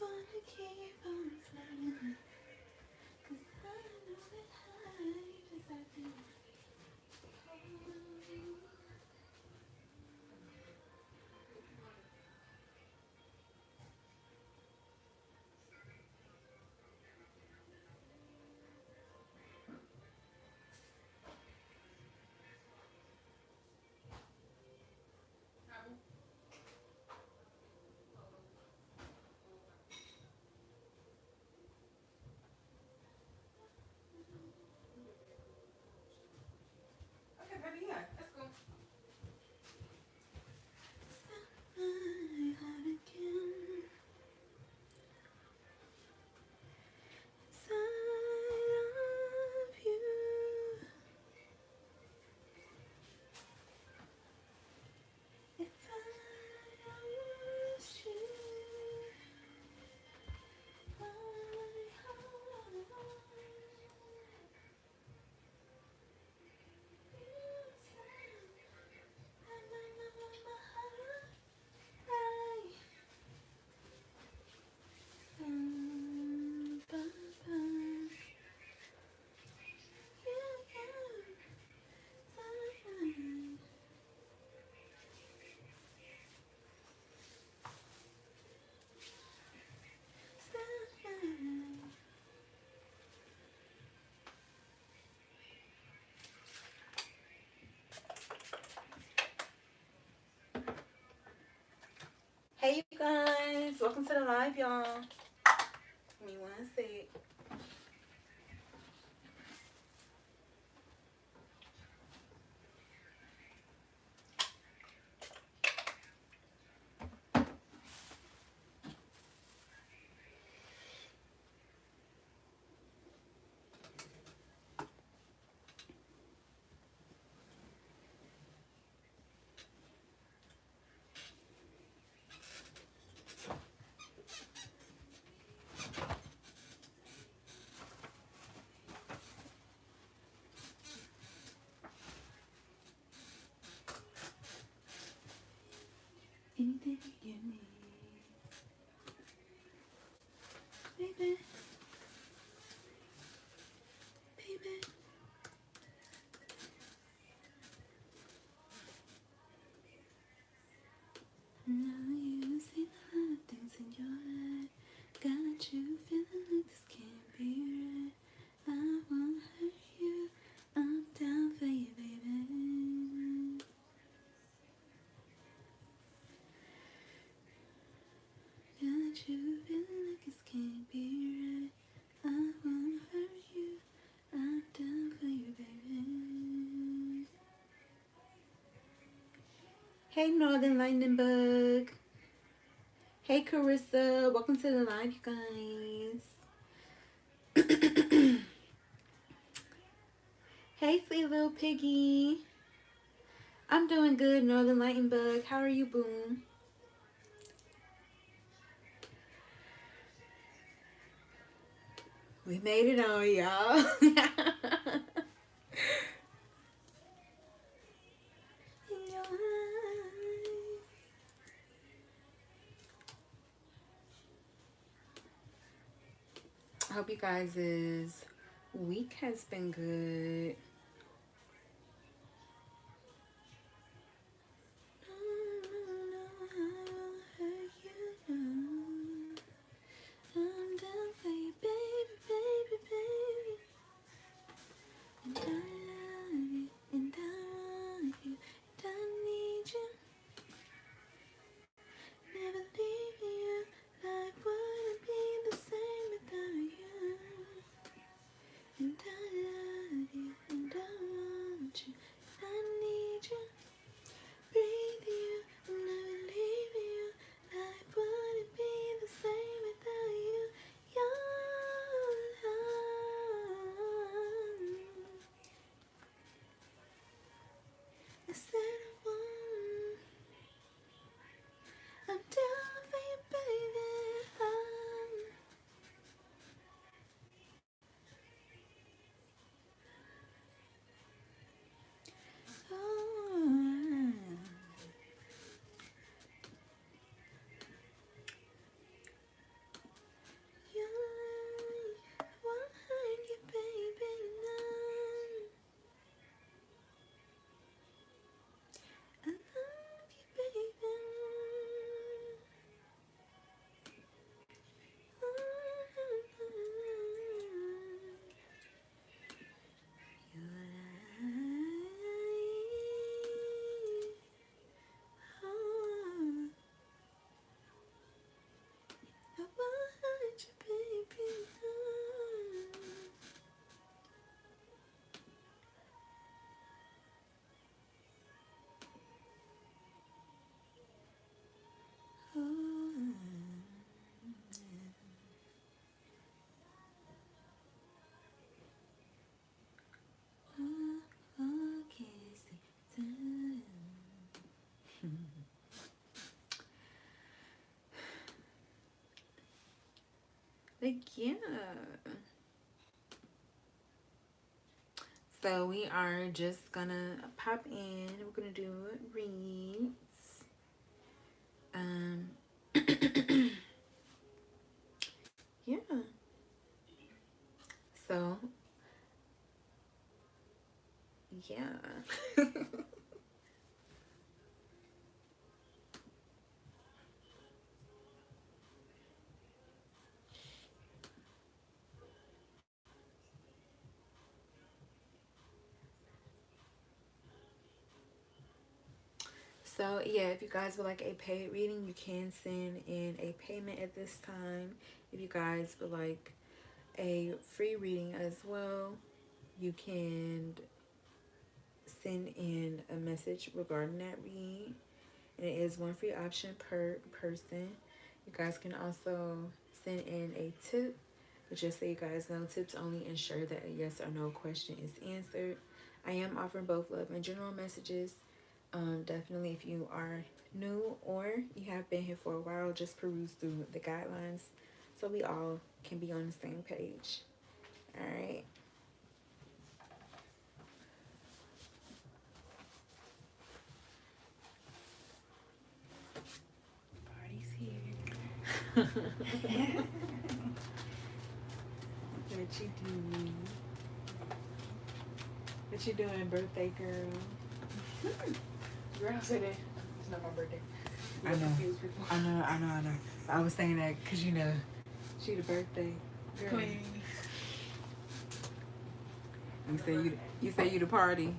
wanna keep on flirting, 'cause I know that I just have to hold you. Okay, baby, yeah, let's go. Stop my heart again. Inside of you. If I lose you, my heart. Hey you guys, welcome to the live, y'all. Give me one sec. Anything you need, baby, baby. Now you see the things in your life, got you feeling like this can't be right. I won't hurt you, I'm down for you, baby. Got you feeling like this can't be right. I won't hurt you, I'm down for you, baby. Hey Northern Lightning Bug. Hey Carissa, welcome to the live, you guys. Hey sweet little piggy. I'm doing good, Northern Lightning Bug. How are you, Boom? We made it on, y'all. I hope you guys' week has been good. I'm down for you, baby, baby, baby. And I love you, and I want you, and I need you. Never leave you, life wouldn't be the same without you. And I love you, and Like, yeah. So we are just gonna pop in. We're gonna do reads. Yeah. So yeah. So yeah, if you guys would like a paid reading, you can send in a payment at this time. If you guys would like a free reading as well, you can send in a message regarding that read. And it is one free option per person. You guys can also send in a tip. But just so you guys know, tips only ensure that a yes or no question is answered. I am offering both love and general messages. Definitely, if you are new or you have been here for a while, just peruse through the guidelines so we all can be on the same page. All right. Party's here. What you doing? What you doing, birthday girl? Girl, say that. It's not my birthday. I know. I was saying that because, you know, she the birthday girl. Please. You say you the party.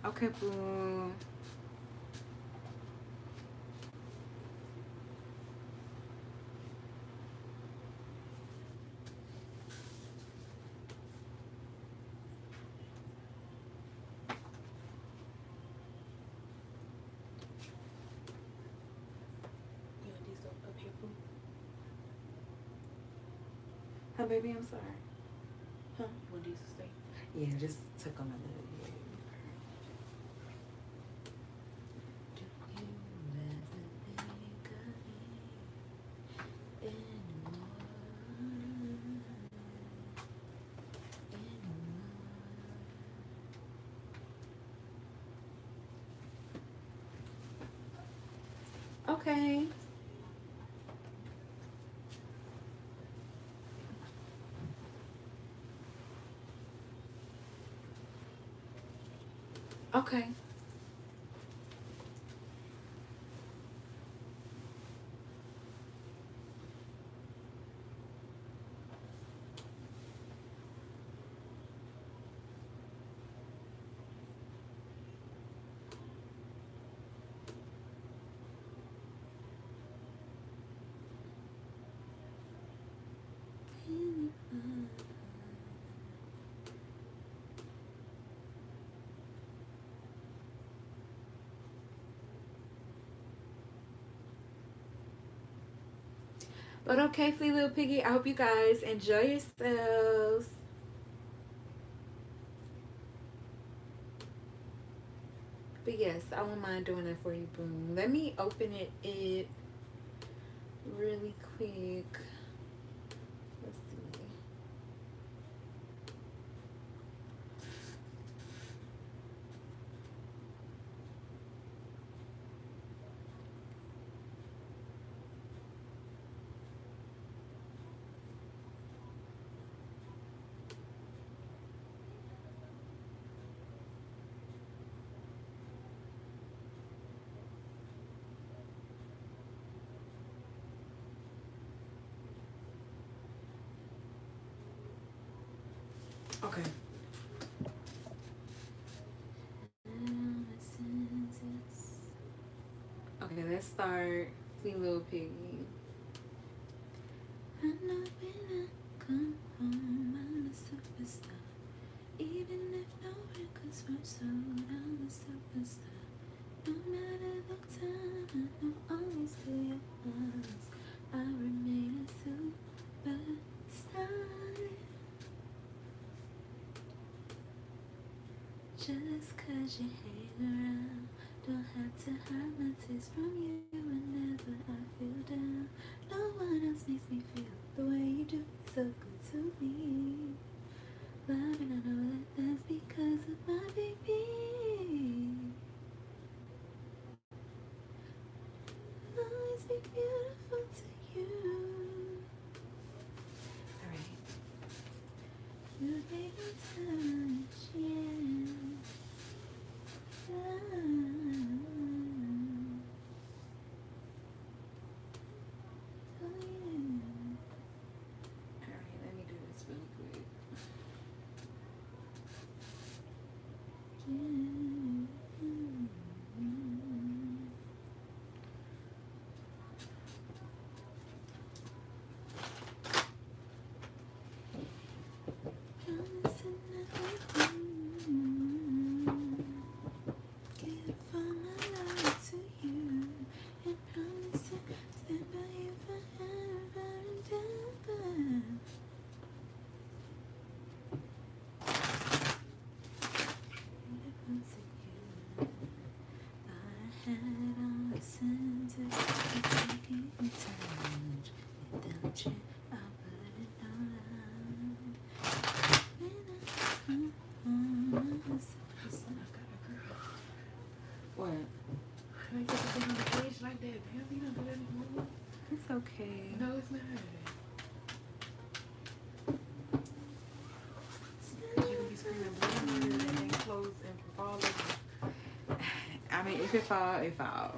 Okay, boo. Huh, baby, I'm sorry. Huh? You want these to stay? Yeah, just took on a little. Okay. Okay. But okay, Flea Little Piggy, I hope you guys enjoy yourselves. But yes, I won't mind doing that for you, boom. Let me open it really quick. Let's see. Okay. Okay, let's start Flea Little Piggy. I know when I come home, I'm a superstar. Even if no records were sold, I'm a superstar. No matter the time, I know always through your eyes, I remain a superstar. just 'cause you hang around. Don't have to hide my tears from you whenever I feel down. No one else makes me feel the way you do. So good to me. Love, and I know that that's because of my baby. Always be beautiful to you. Alright. You take my touch, yeah. Alright, let me do this really quick. What? I ain't got to be on the page like that. Damn, you don't do that anymore. It's okay. No, it's not. You can be screaming blood murder and then clothes and fall over. I mean, if it fall, it fall.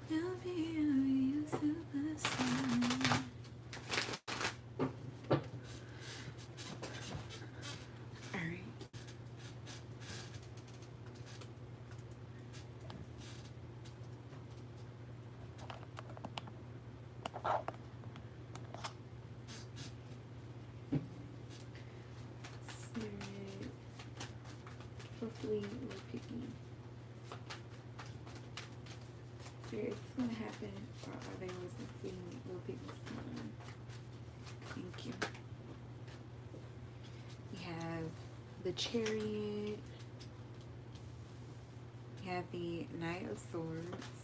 Don't play. Alright. Spirit. Hopefully we're picking. Spirit, is this gonna happen, or are they listening to me? We'll pick this one. Thank you. We have the Chariot. We have the Knight of Swords.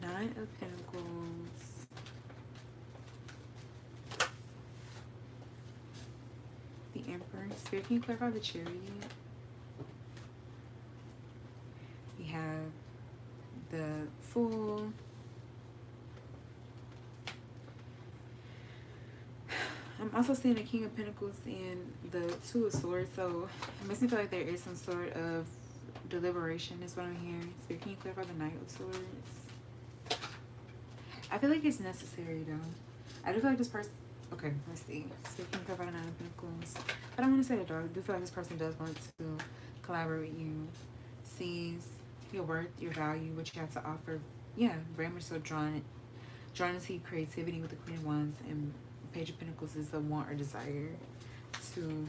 Nine of Pentacles. The Emperor. Spirit, can you clarify the Chariot? We have the Fool. I'm also seeing the King of Pentacles and the Two of Swords, so it makes me feel like there is some sort of deliberation is what I'm hearing. Spirit, can you clarify the Knight of Swords? I feel like it's necessary though. I do feel like this person, okay, let's see. Spirit, can you clarify the Nine of Pentacles? But I'm going to say that though, I do feel like this person does want to collaborate with you, sees your worth, your value, what you have to offer. Yeah, very much so drawn to see creativity with the Queen of Wands, and Page of Pentacles is a want or desire to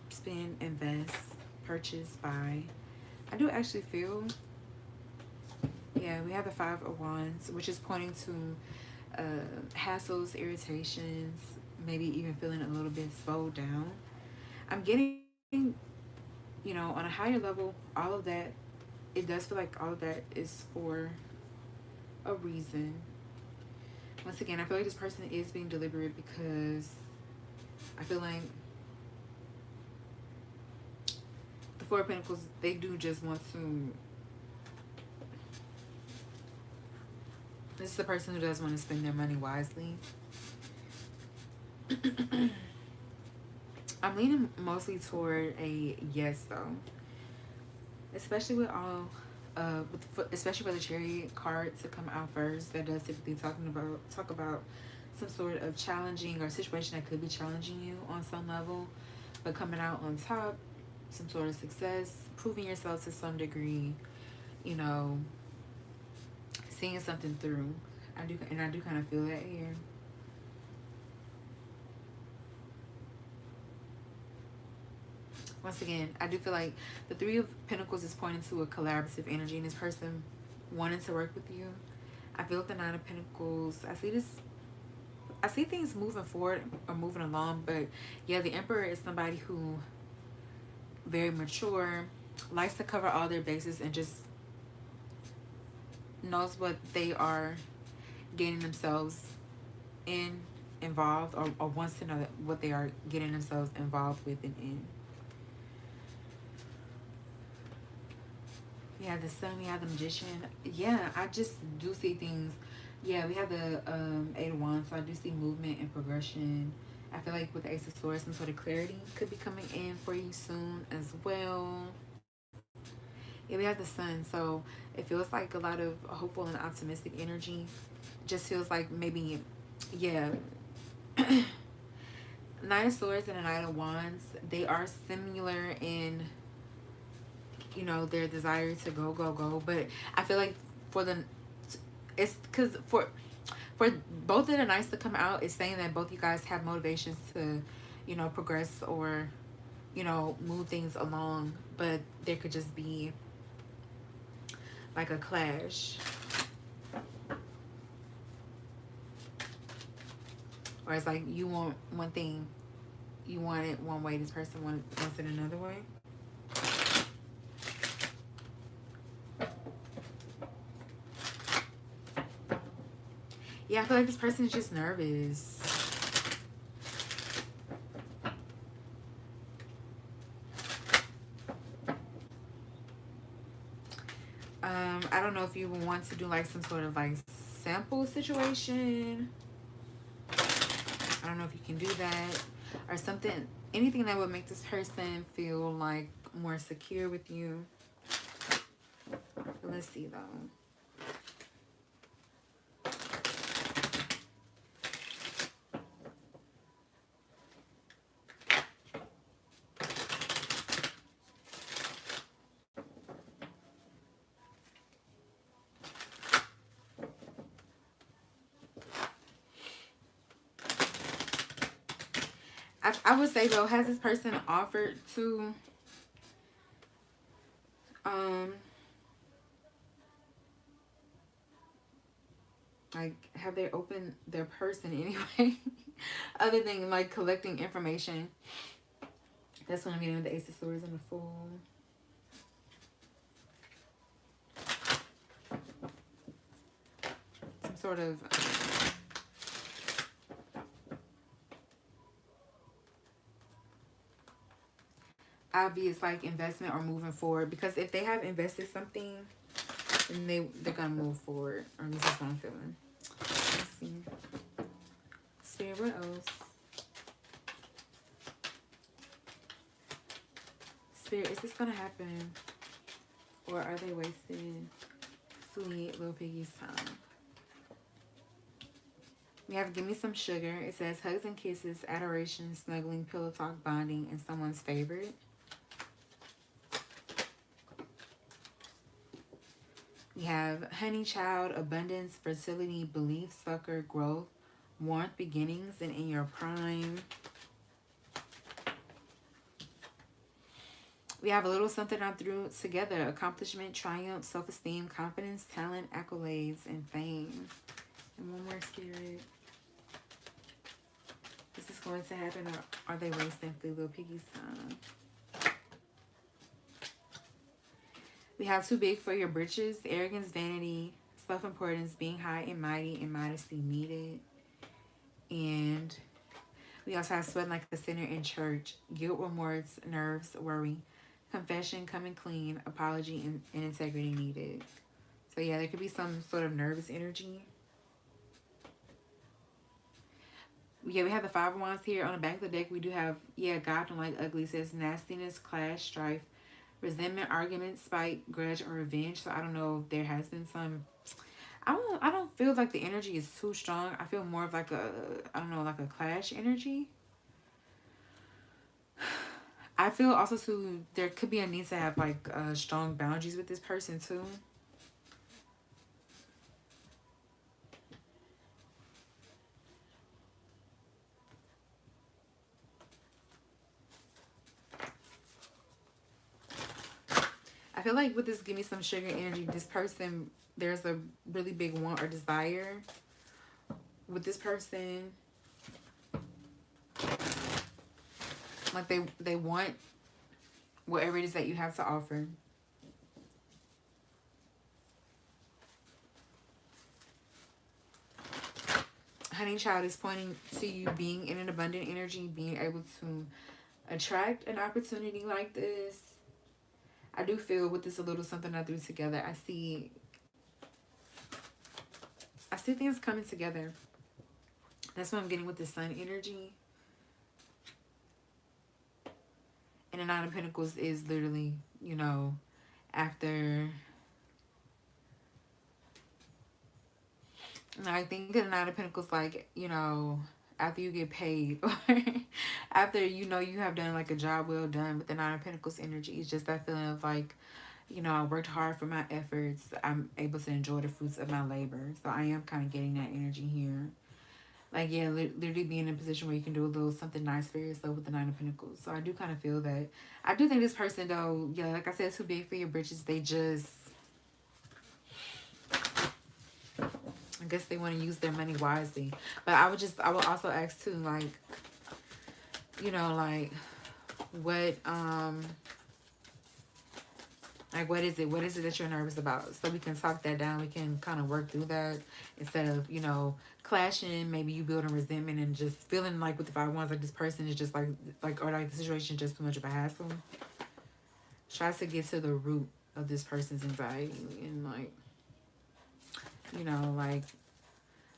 spend, invest, purchase, buy. I do actually feel, yeah, we have the Five of Wands, which is pointing to hassles, irritations, maybe even feeling a little bit slowed down. I'm getting, you know, on a higher level, all of that, it does feel like all of that is for a reason. Once again, I feel like this person is being deliberate because I feel like the Four of Pentacles, they do just want to, this is the person who does want to spend their money wisely. I'm leaning mostly toward a yes though, especially with all especially for the Chariot card to come out first. That does typically talk about some sort of challenging or situation that could be challenging you on some level, but coming out on top, some sort of success, proving yourself to some degree, you know, seeing something through. I do kind of feel that here. Once again, I do feel like the Three of Pentacles is pointing to a collaborative energy in this person wanting to work with you. I feel like the Nine of Pentacles, I see things moving forward or moving along, but yeah, the Emperor is somebody who very mature, likes to cover all their bases, and just knows what they are getting themselves involved, or wants to know what they are getting themselves involved with and in. We have the Sun, we have the Magician. Yeah, I just do see things. Yeah, we have the Eight of Wands, so I do see movement and progression. I feel like with the Ace of Swords, some sort of clarity could be coming in for you soon as well. Yeah, we have the Sun, so it feels like a lot of hopeful and optimistic energy. Just feels like maybe, yeah. Nine of Swords and a Knight of Wands, they are similar in, you know, their desire to go, go, go. But I feel like for the, it's because for both of the Knights to come out, it's saying that both you guys have motivations to, you know, progress or, you know, move things along. But there could just be like a clash. Or it's like you want one thing, you want it one way, this person wants it another way. Yeah, I feel like this person is just nervous. I don't know if you want to do like some sort of like sample situation. I don't know if you can do that. Or something, anything that would make this person feel like more secure with you. Let's see though. I would say though, has this person offered to like have they opened their person anyway? Other than like collecting information. That's what I'm getting with the Ace of Swords and the Fool. Some sort of obvious like investment or moving forward, because if they have invested something, then they're gonna move forward, or this is what I'm feeling. Let's see. Spirit, what else? Spirit, is this gonna happen, or are they wasting sweet little piggy's time? We have Give Me Some Sugar. It says hugs and kisses, adoration, snuggling, pillow talk, bonding, and someone's favorite. We have Honey Child, abundance, fertility, belief, succor, growth, warmth, beginnings, and in your prime. We have a little something I'm through together. Accomplishment, triumph, self-esteem, confidence, talent, accolades, and fame. And one more, Spirit. Is this going to happen, or are they wasting little piggy's time? We have Too Big for Your Britches, arrogance, vanity, self-importance, being high and mighty, and modesty needed. And we also have Sweating Like a Sinner in Church, guilt, remorse, nerves, worry, confession, coming clean, apology, and integrity needed. So yeah, there could be some sort of nervous energy. Yeah, we have the Five of Wands here. On the back of the deck, we do have, yeah, God Don't Like Ugly. It says nastiness, clash, strife, resentment, argument, spite, grudge, or revenge. So I don't know if there has been some. I don't feel like the energy is too strong. I feel more of like a, I don't know, like a clash energy. I feel also too, there could be a need to have like strong boundaries with this person too. I feel like with this give me some sugar energy, this person, there's a really big want or desire with this person. Like they want whatever it is that you have to offer. Honey Child is pointing to you being in an abundant energy, being able to attract an opportunity like this. I do feel with this a little something I threw together. I see things coming together. That's what I'm getting with the Sun energy. And the Nine of Pentacles is literally, you know, after... I think the Nine of Pentacles, like, you know, after you get paid or after, you know, you have done like a job well done. With the Nine of Pentacles energy, it's just that feeling of like, you know, I worked hard for my efforts. I'm able to enjoy the fruits of my labor. So I am kind of getting that energy here. Like, yeah, literally being in a position where you can do a little something nice for yourself with the Nine of Pentacles. So I do kind of feel that. I do think this person, though, yeah, like I said, it's too big for your britches. They just... I guess they want to use their money wisely. But I would also ask too, like, you know, like what is it that you're nervous about? So we can talk that down. We can kind of work through that instead of, you know, clashing. Maybe you building resentment and just feeling like with the 5 of Wands, like this person is just like or like the situation is just too much of a hassle. Try to get to the root of this person's anxiety and like, you know, like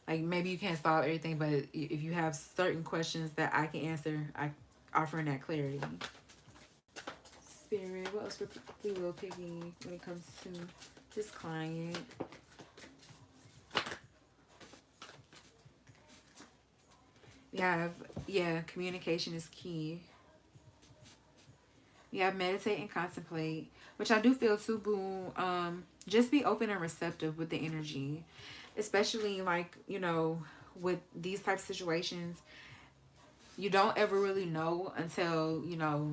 maybe you can't solve everything, but if you have certain questions that I can answer, I offering that clarity. Spirit, what else we will picking when it comes to this client? We have, yeah, communication is key. We have meditate and contemplate, which I do feel too, boo. Just be open and receptive with the energy. Especially like, you know, with these types of situations, you don't ever really know until, you know,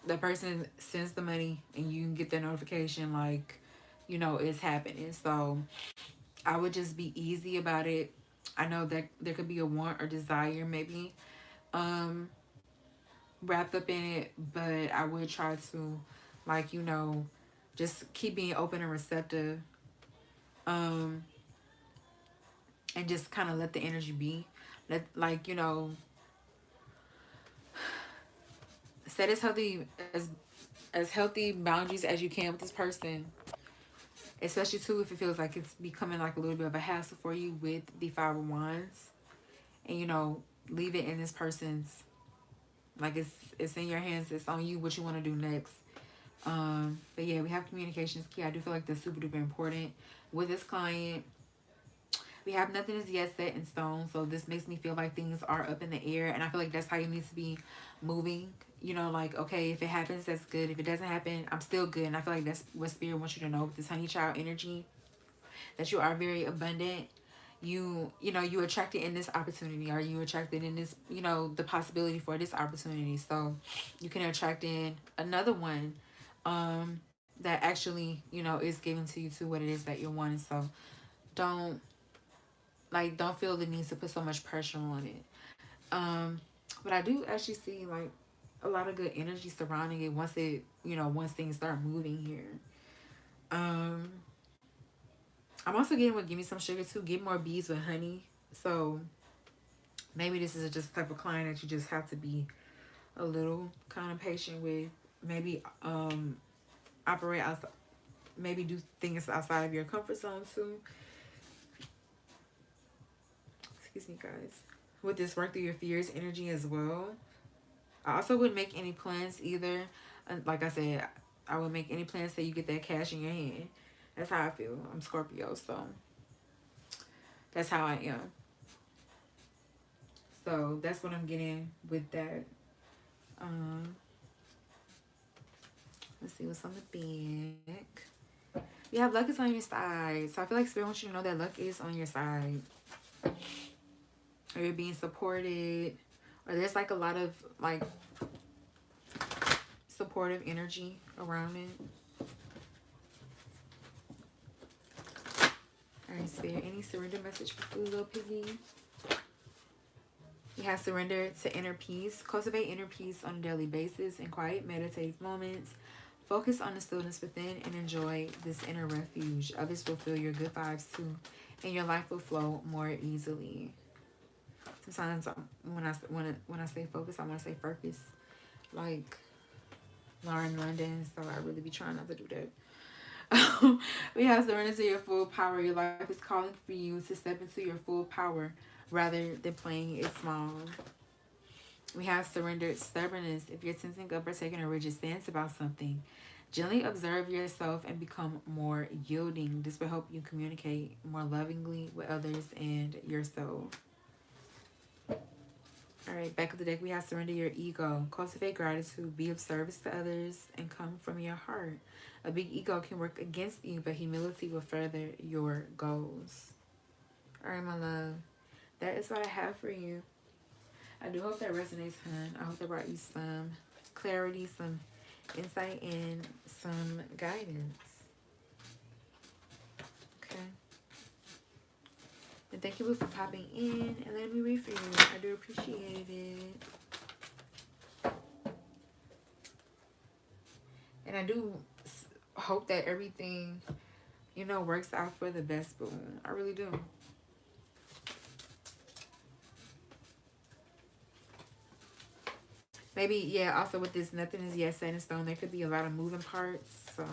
the person sends the money and you can get the notification like, you know, it's happening. So I would just be easy about it. I know that there could be a want or desire maybe wrapped up in it, but I would try to, like, you know, just keep being open and receptive. And just kind of let the energy be. Like, you know, set as healthy boundaries as you can with this person. Especially too if it feels like it's becoming like a little bit of a hassle for you with the 5 of Wands. And, you know, leave it in this person's, like it's in your hands. It's on you what you want to do next. But yeah, we have communication is key. I do feel like that's super duper important with this client. We have nothing is yet set in stone, so this makes me feel like things are up in the air, and I feel like that's how you need to be moving. You know, like, okay, if it happens, that's good. If it doesn't happen, I'm still good. And I feel like that's what Spirit wants you to know with this Honey Child energy, that you are very abundant. You know, you attracted in this opportunity, or you attracted in this, you know, the possibility for this opportunity. So you can attract in another one that actually, you know, is giving to you to what it is that you're wanting. So don't feel the need to put so much pressure on it. But I do actually see like a lot of good energy surrounding it once things start moving here. I'm also getting with give me some sugar too. Get more bees with honey. So maybe this is just the type of client that you just have to be a little kind of patient with. Maybe operate outside, maybe do things outside of your comfort zone too. Excuse me, guys. With this work through your fears energy as well. I also wouldn't make any plans either. Like I said, I would make any plans till you get that cash in your hand. That's how I feel. I'm Scorpio, so that's how I am. So that's what I'm getting with that. Let's see what's on the back. You have luck is on your side. So I feel like Spirit wants you to know that luck is on your side. Or you're being supported. Or there's like a lot of like supportive energy around it. there any surrender message for you, little piggy? You have surrender to inner peace. Cultivate inner peace on a daily basis in quiet meditative moments. Focus on the stillness within and enjoy this inner refuge. Others will feel your good vibes too, and your life will flow more easily. Sometimes when I say focus, I want to say focus, like Lauren London. So I really be trying not to do that. We have surrender to your full power. Your life is calling for you to step into your full power rather than playing it small. We have surrendered stubbornness. If you're tensing up or taking a rigid stance about something, gently observe yourself and become more yielding. This will help you communicate more lovingly with others and yourself. All right, back of the deck, we have surrender your ego. Cultivate gratitude, be of service to others, and come from your heart. A big ego can work against you, but humility will further your goals. All right, my love, that is what I have for you. I do hope that resonates, hon. I hope that brought you some clarity, some insight, and some guidance. Okay. And thank you for popping in and letting me read for you. I do appreciate it. And I do hope that everything, you know, works out for the best, boo. I really do. Maybe, yeah, also with this nothing is yet set in stone, there could be a lot of moving parts. So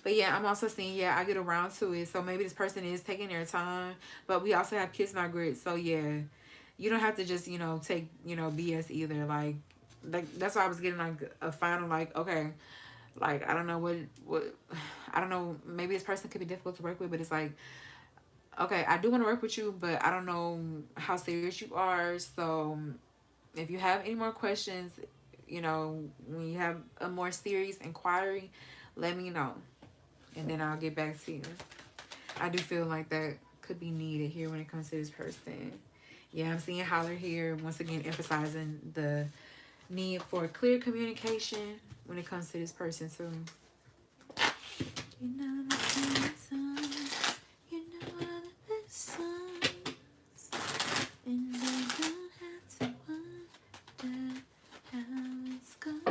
but yeah, I'm also seeing, yeah, I get around to it. So maybe this person is taking their time. But we also have kiss not grit. So yeah, you don't have to just, you know, take, you know, BS either. Like that's why I was getting like a final, like, okay, like I don't know what I don't know, maybe this person could be difficult to work with, but it's like, okay, I do want to work with you, but I don't know how serious you are. So if you have any more questions, you know, when you have a more serious inquiry, let me know. And then I'll get back to you. I do feel like that could be needed here when it comes to this person. Yeah, I'm seeing holler here. Once again, emphasizing the need for clear communication when it comes to this person too. You know the songs, you know all the songs, and they don't have to wonder how it's going.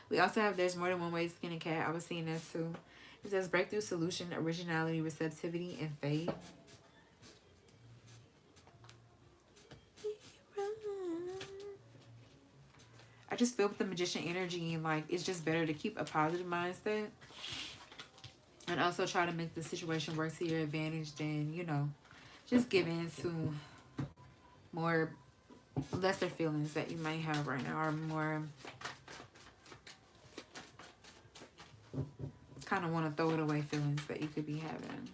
We also have there's more than one way to skin a cat. I was seeing that too. It says breakthrough, solution, originality, receptivity, and faith. I just feel with the magician energy, like it's just better to keep a positive mindset and also try to make the situation work to your advantage than, you know, just give in to more lesser feelings that you might have right now, or more kind of want to throw it away feelings that you could be having.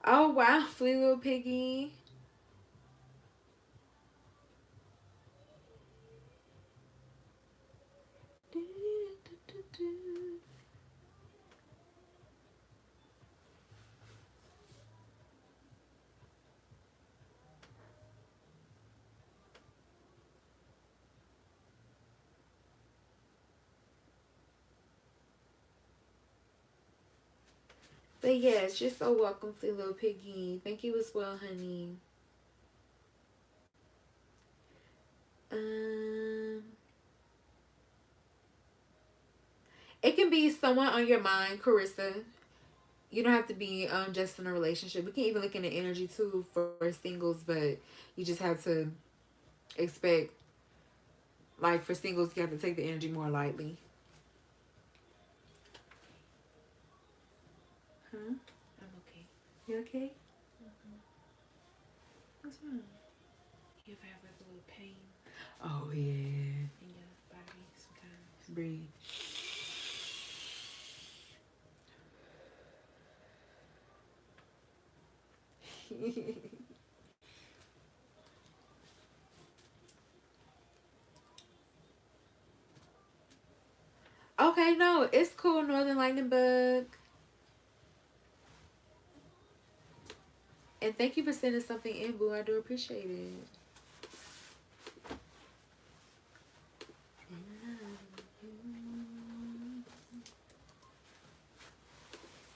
Oh wow, Flea Little Piggy. But yes, you're so welcome, Flea Little Piggy. Thank you as well, honey. It can be someone on your mind, Carissa. You don't have to be just in a relationship. We can even look into energy too for singles, but you just have to expect, like for singles, you have to take the energy more lightly. You okay? What's wrong? You ever have like a little pain Oh yeah. in your body sometimes? Breathe. Okay, no, it's cool, Northern Lightning Bug. And thank you for sending something in, boo. I do appreciate it.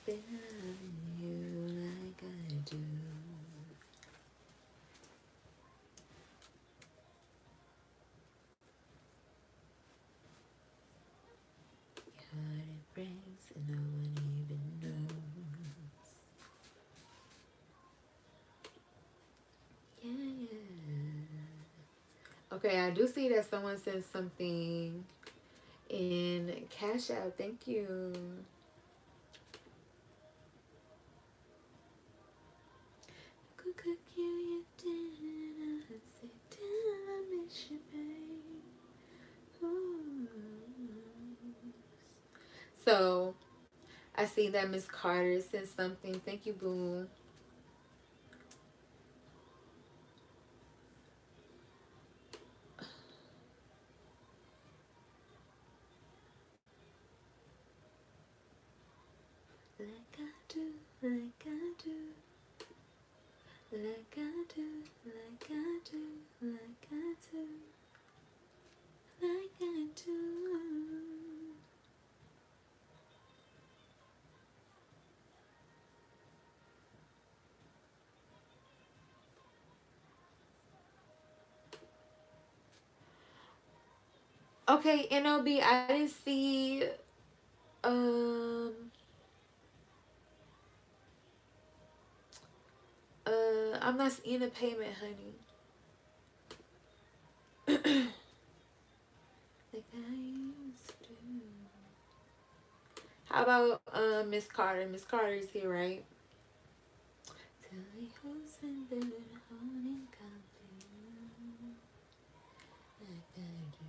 You like I do. Your heart it breaks and no one even knows. Yeah, yeah. Okay, I do see that someone sent something in Cash App. Thank you. Could cook you your dinner. I'd say, damn, I miss you, babe. Ooh. So, I see that Miss Carter sent something. Thank you, boo. Like I do, like I do. Like I do, like I do, like I do. Like I do. Okay, NLB, I didn't see um I'm not seeing a payment, honey. Like I used to do. How about Miss Carter? Miss Carter's here, right? Tell me who's in the holding coffee. Like I do.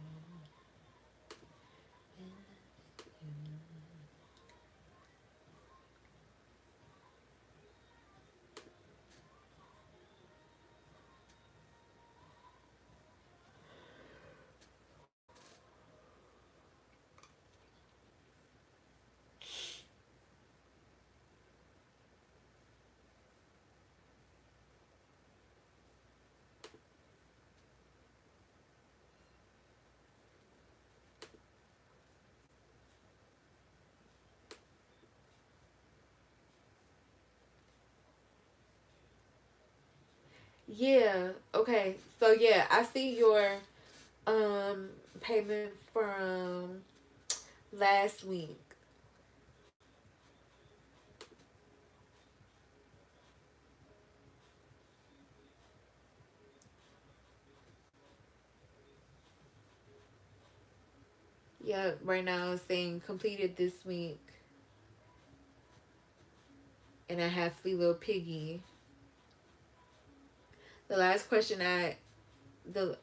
Yeah. Okay. So yeah, I see your payment from last week. Yeah, right now it's saying completed this week. And I have Flea Little Piggy. The last question the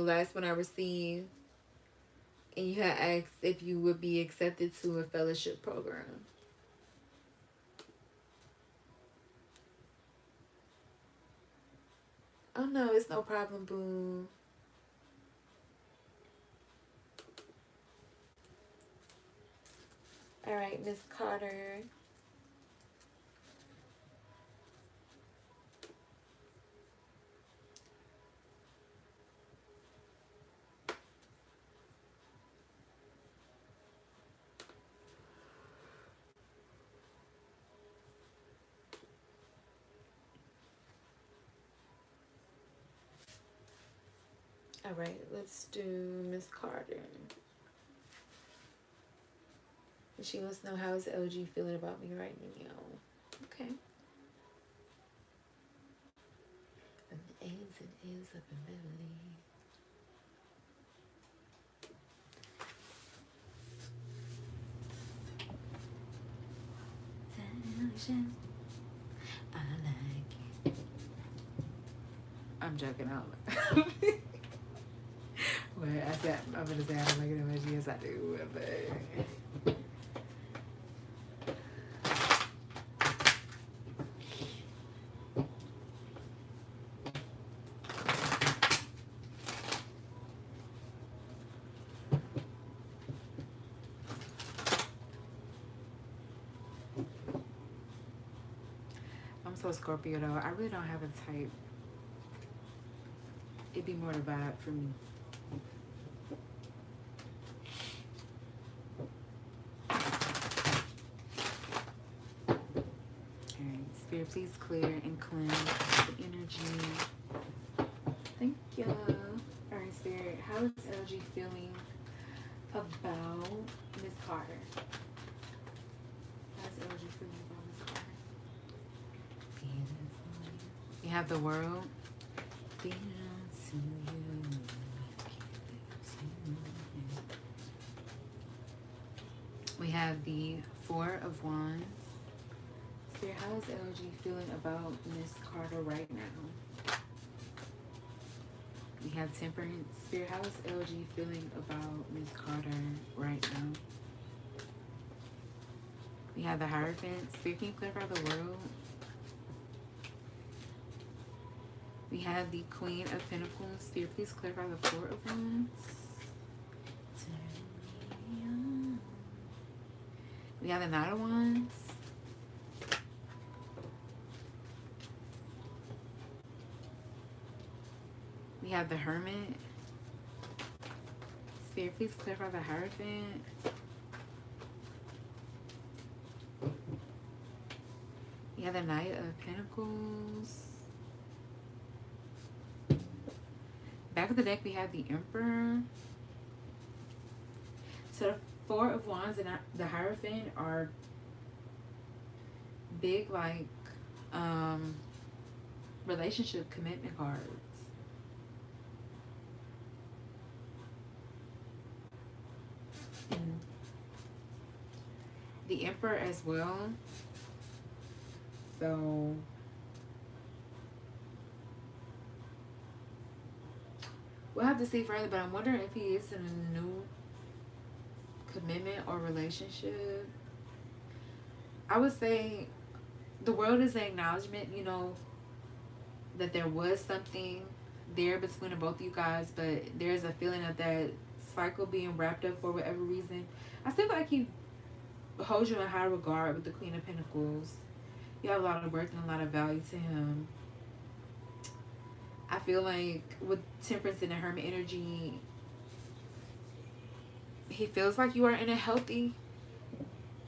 last one I received, and you had asked if you would be accepted to a fellowship program. Oh no, it's no problem, boo. All right, Miss Carter. All right, let's do Miss Carter. And she wants to know, how is LG feeling about me right now? Okay. And the A's and A's up in Beverly. I'm joking out. But I said, I'm gonna say I don't like an emoji. Yes, I do. But I'm so Scorpio though. I really don't have a type. It'd be more the vibe for me. Alright, Spirit, please clear and cleanse the energy. Thank you. Alright, Spirit, how is energy feeling about Miss Carter? How's energy feeling about Miss Carter? You have the world. We have the Four of Wands. Spirit, how is energy feeling about Miss Carter right now? We have Temperance. Spirit, how is energy feeling about Miss Carter right now? We have the Hierophant. Spirit, can you clarify the world? We have the Queen of Pentacles. Spirit, please clarify the Four of Wands. We have the Knight of Wands. We have the Hermit. Spirit, please clarify the Hierophant. We have the Knight of Pentacles. Back of the deck, we have the Emperor. So the Four of Wands and the Hierophant are big, like, relationship commitment cards. And the Emperor as well. So we'll have to see further, but I'm wondering if he is in a new commitment or relationship. I would say the world is an acknowledgement, you know, that there was something there between the both of you guys, but there's a feeling of that cycle being wrapped up for whatever reason. I still feel like he holds you in high regard with the Queen of Pentacles. You have a lot of worth and a lot of value to him. I feel like with Temperance and the Hermit energy, he feels like you are in a healthy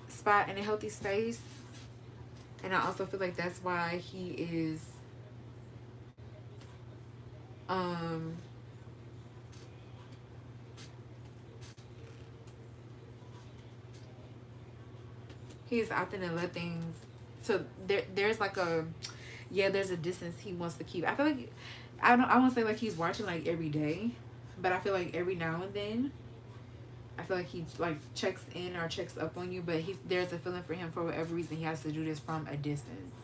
spot, in a healthy space. And I also feel like that's why he is he's opting to let things, so there's like a, yeah, there's a distance he wants to keep. I feel like, I won't say like he's watching like every day, but I feel like every now and then I feel like he like checks in or checks up on you, but there's a feeling for him for whatever reason he has to do this from a distance.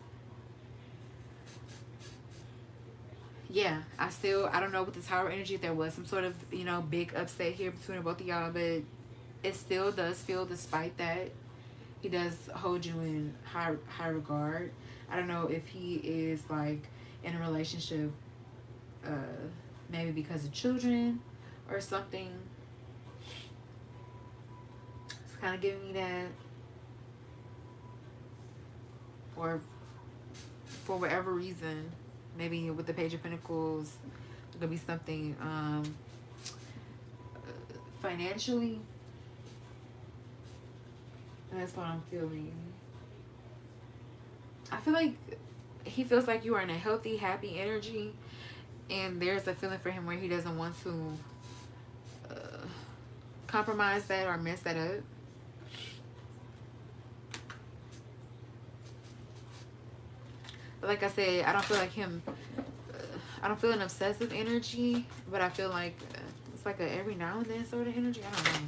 Yeah, I don't know with the Tower energy if there was some sort of, you know, big upset here between the both of y'all, but it still does feel, despite that, he does hold you in high regard. I don't know if he is like in a relationship, maybe because of children or something. It's kind of giving me that, or for whatever reason, maybe with the Page of Pentacles, there could be something financially. That's what I'm feeling. I feel like he feels like you are in a healthy, happy energy, and there's a feeling for him where he doesn't want to compromise that or mess that up. But like I said, I don't feel like him, I don't feel an obsessive energy, but I feel like it's like a every now and then sort of energy. I don't know.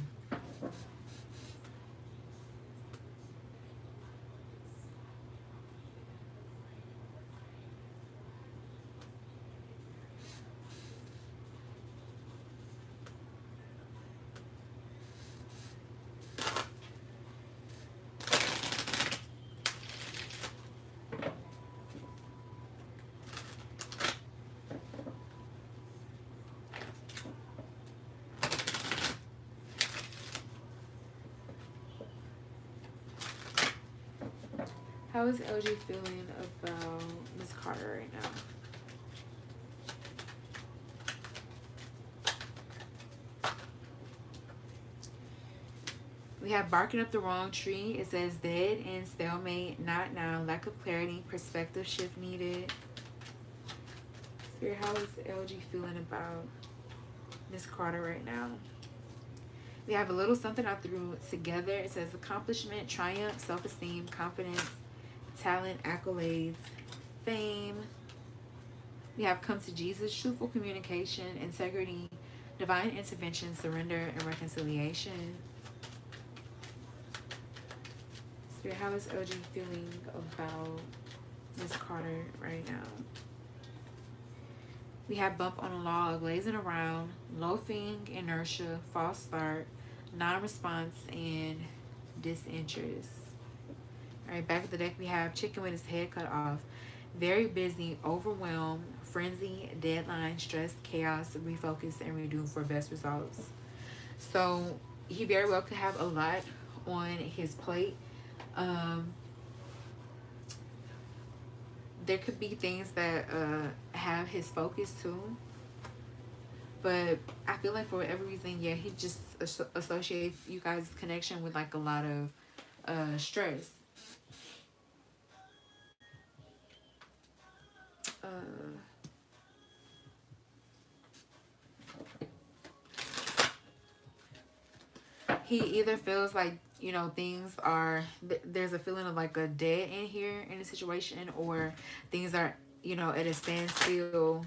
how is LG feeling about Miss Carter right now? We have barking up the wrong tree. It says dead and stalemate, not now, lack of clarity, perspective shift needed. Spirit, how is LG feeling about Miss Carter right now? We have a little something I threw together. It says accomplishment, triumph, self-esteem, confidence, talent, accolades, fame. We have come to Jesus, truthful communication, integrity, divine intervention, surrender, and reconciliation. Spirit, how is LG feeling about Miss Carter right now? We have bump on a log, lazing around, loafing, inertia, false start, non-response, and disinterest. All right, back of the deck, we have chicken with his head cut off, very busy, overwhelmed, frenzy, deadline, stress, chaos, refocus, and redo for best results. So he very well could have a lot on his plate. There could be things that have his focus too, but I feel like for whatever reason, yeah, he just associates you guys' connection with like a lot of stress. He either feels like, you know, things are, there's a feeling of like a dead end here in the situation, or things are, you know, at a standstill.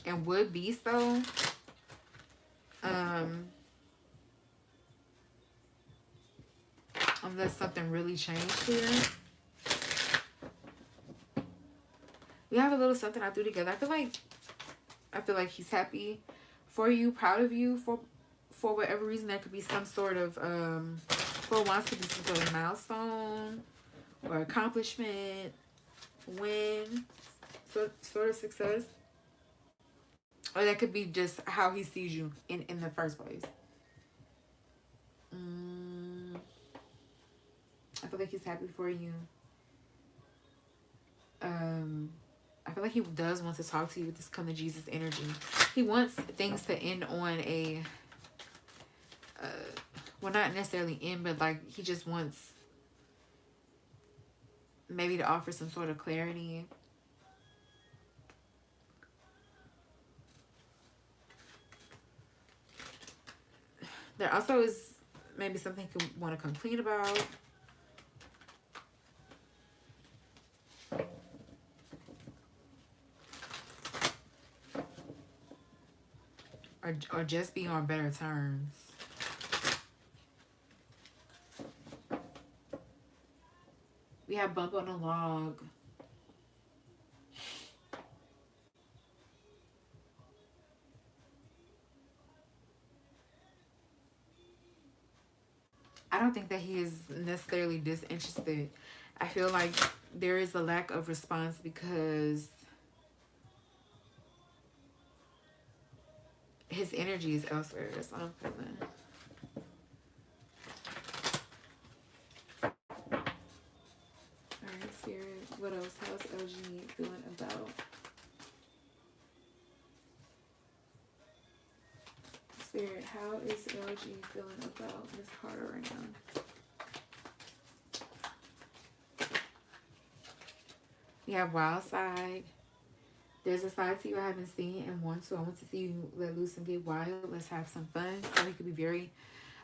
And would be so. Unless something really changed here. We have a little something I threw together. I feel like he's happy for you, proud of you for whatever reason. There could be some sort of for once could be some sort of milestone or accomplishment, win, sort of success. Or that could be just how he sees you in the first place. I feel like he's happy for you. I feel like he does want to talk to you with this come to Jesus energy. He wants things to end on a, well, not necessarily end, but like he just wants maybe to offer some sort of clarity. There also is maybe something he could want to complain about. Or just be on better terms. We have bump on a log. I don't think that he is necessarily disinterested. I feel like there is a lack of response because his energy is elsewhere. That's what I'm feeling. Alright, Spirit. What else? How's LG feeling about? Spirit, how is LG feeling about Miss Carter right now? We have Wild Side. There's a side to you I haven't seen and want to. I want to see you let loose and get wild. Let's have some fun. So he could be very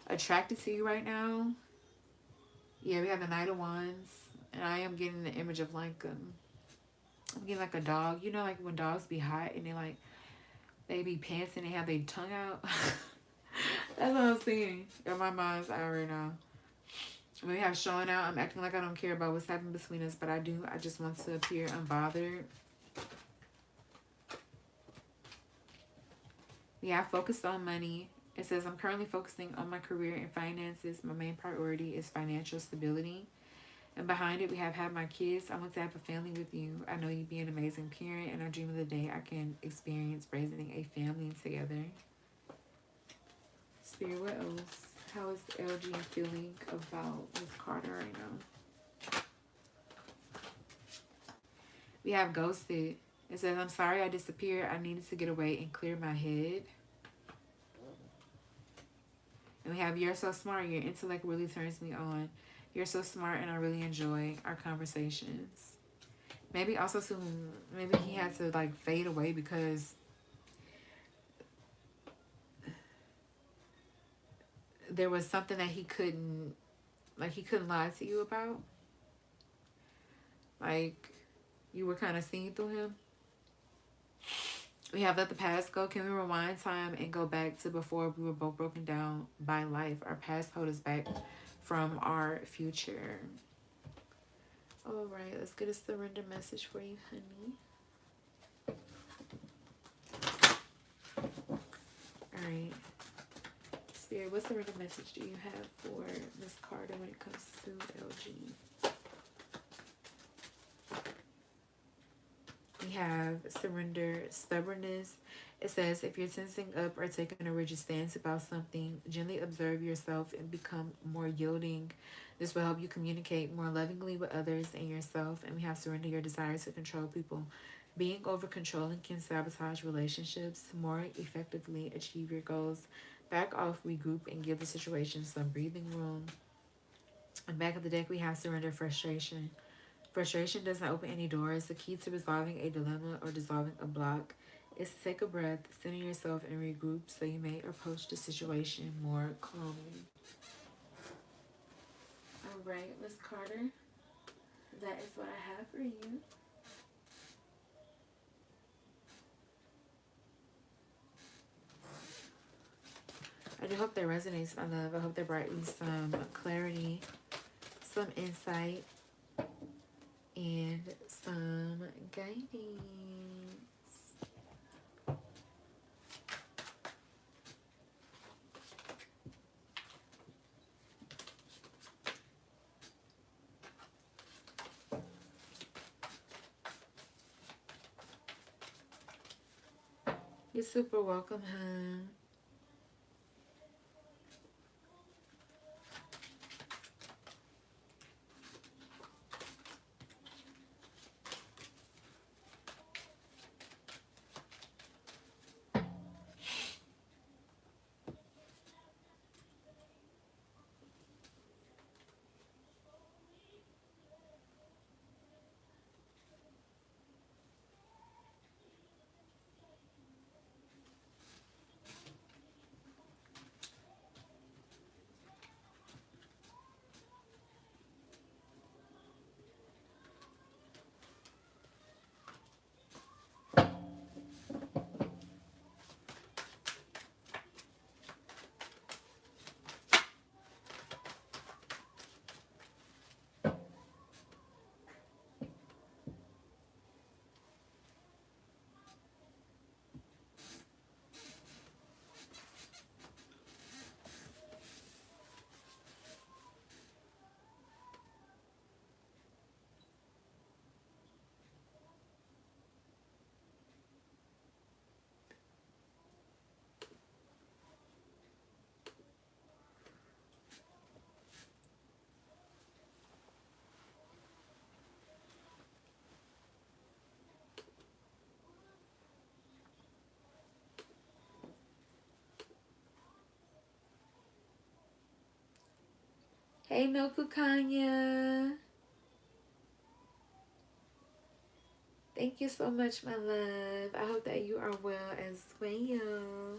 attracted to you right now. Yeah, we have the Knight of Wands. And I am getting the image of like, I'm getting like a dog. You know, like when dogs be hot and they be panting and they have their tongue out. That's what I'm seeing in my mind's eye right now. We have showing out. I'm acting like I don't care about what's happening between us, but I do. I just want to appear unbothered. We have focused on money. It says, I'm currently focusing on my career and finances. My main priority is financial stability. And behind it, we have my kids. I want to have a family with you. I know you be an amazing parent, and I dream of the day I can experience raising a family together. Spirit, what else? How is LG feeling about Miss Carter right now? We have ghosted. It says, I'm sorry I disappeared. I needed to get away and clear my head. And we have, you're so smart. Your intellect really turns me on. You're so smart and I really enjoy our conversations. Maybe also soon, maybe he had to like fade away because there was something that he couldn't lie to you about. Like you were kind of seeing through him. We have let the past go. Can we rewind time and go back to before we were both broken down by life? Our past hold us back from our future. All right, let's get a surrender message for you, honey. All right. Spirit, what surrender message do you have for Miss Carter when it comes to LG? We have surrender, stubbornness. It says, if you're tensing up or taking a rigid stance about something, gently observe yourself and become more yielding. This will help you communicate more lovingly with others and yourself. And we have surrender your desire to control people. Being over controlling can sabotage relationships. More effectively achieve your goals. Back off, regroup, and give the situation some breathing room. And back of the deck, we have surrender, frustration. Frustration doesn't open any doors. The key to resolving a dilemma or dissolving a block is to take a breath, center yourself, and regroup so you may approach the situation more calmly. All right, Miss Carter, that is what I have for you. I do hope that resonates, my love. I hope that brought you some clarity, some insight, and some guidance. You're super welcome, hon. Hey, no Kanya. Thank you so much, my love. I hope that you are well as well.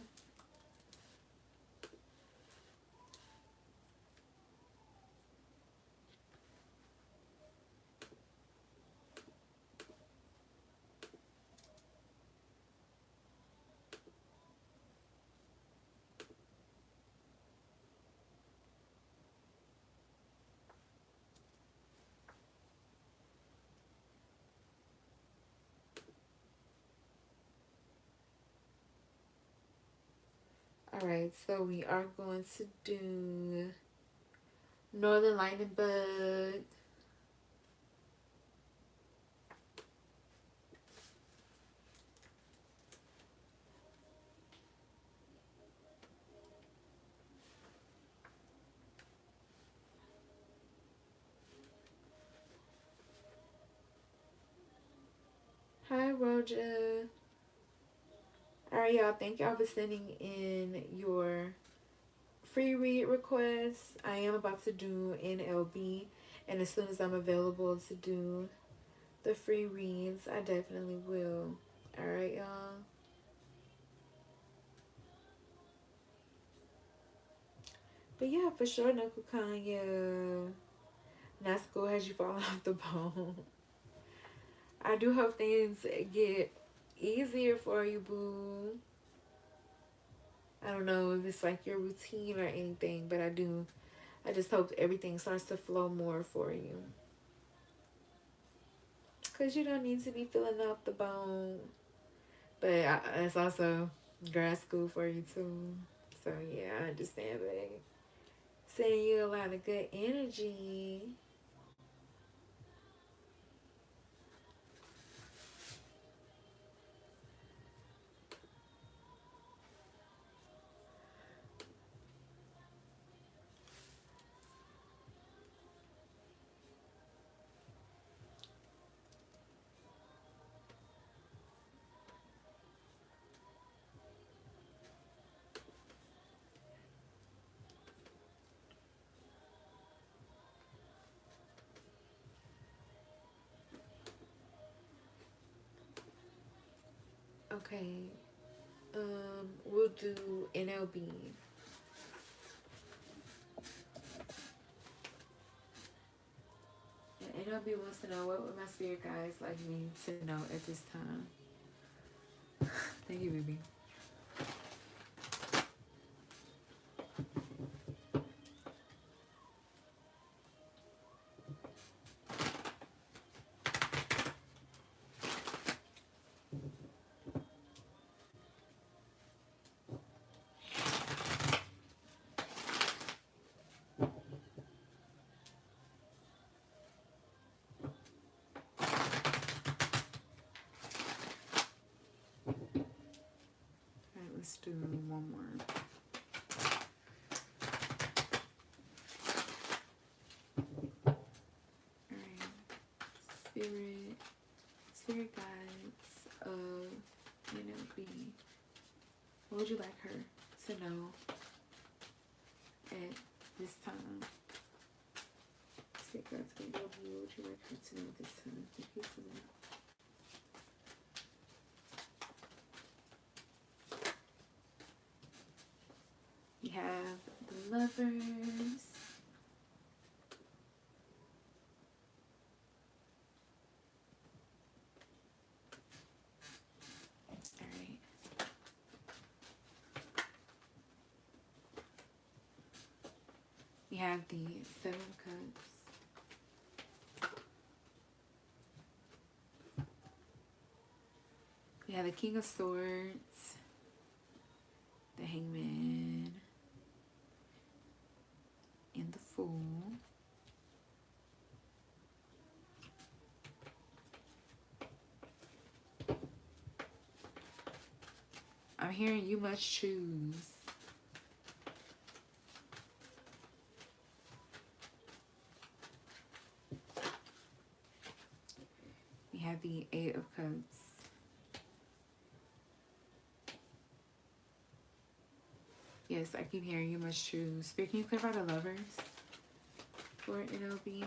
Alright, so we are going to do Northern Lightning Bug. Hi, Roja. Alright, y'all. Thank y'all for sending in your free read requests. I am about to do NLB, and as soon as I'm available to do the free reads, I definitely will. Alright, y'all. But yeah, for sure, Knuckle Kanya. Not school has you falling off the bone. I do hope things get easier for you, boo. I don't know if it's like your routine or anything, but I just hope everything starts to flow more for you. Because you don't need to be feeling off the bone. But it's also grad school for you, too. So, yeah, I understand, babe. Sending you a lot of good energy. Okay. We'll do NLB. And NLB wants to know, what would my spirit guides like me to know at this time? Thank you, baby. Alright, let's do one more. Alright. Spirit guides of NLB. What would you like her to know at this time? Spirit guides of NLB, what would you like her to know at this time? We have the Lovers. Alright. We have the Seven of Cups. We have the King of Swords, the Hangman, and the Fool. I'm hearing you must choose. We have the Eight of Cups. Yes, I keep hearing you must choose. Spirit, can you clarify the Lovers for NLB?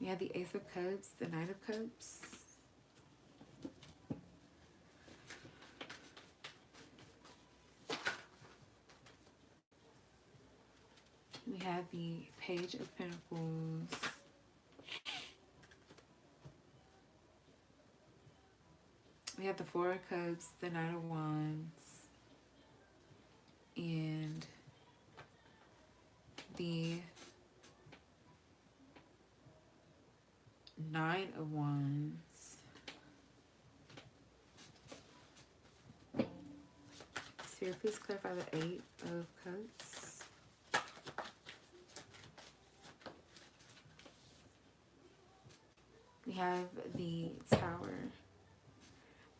We have the Ace of Cups, the Knight of Cups. We have the Page of Pentacles. We have the Four of Cups, the Knight of Wands, and the Nine of Wands. Spirit, please clarify the Eight of Cups. We have the Tower.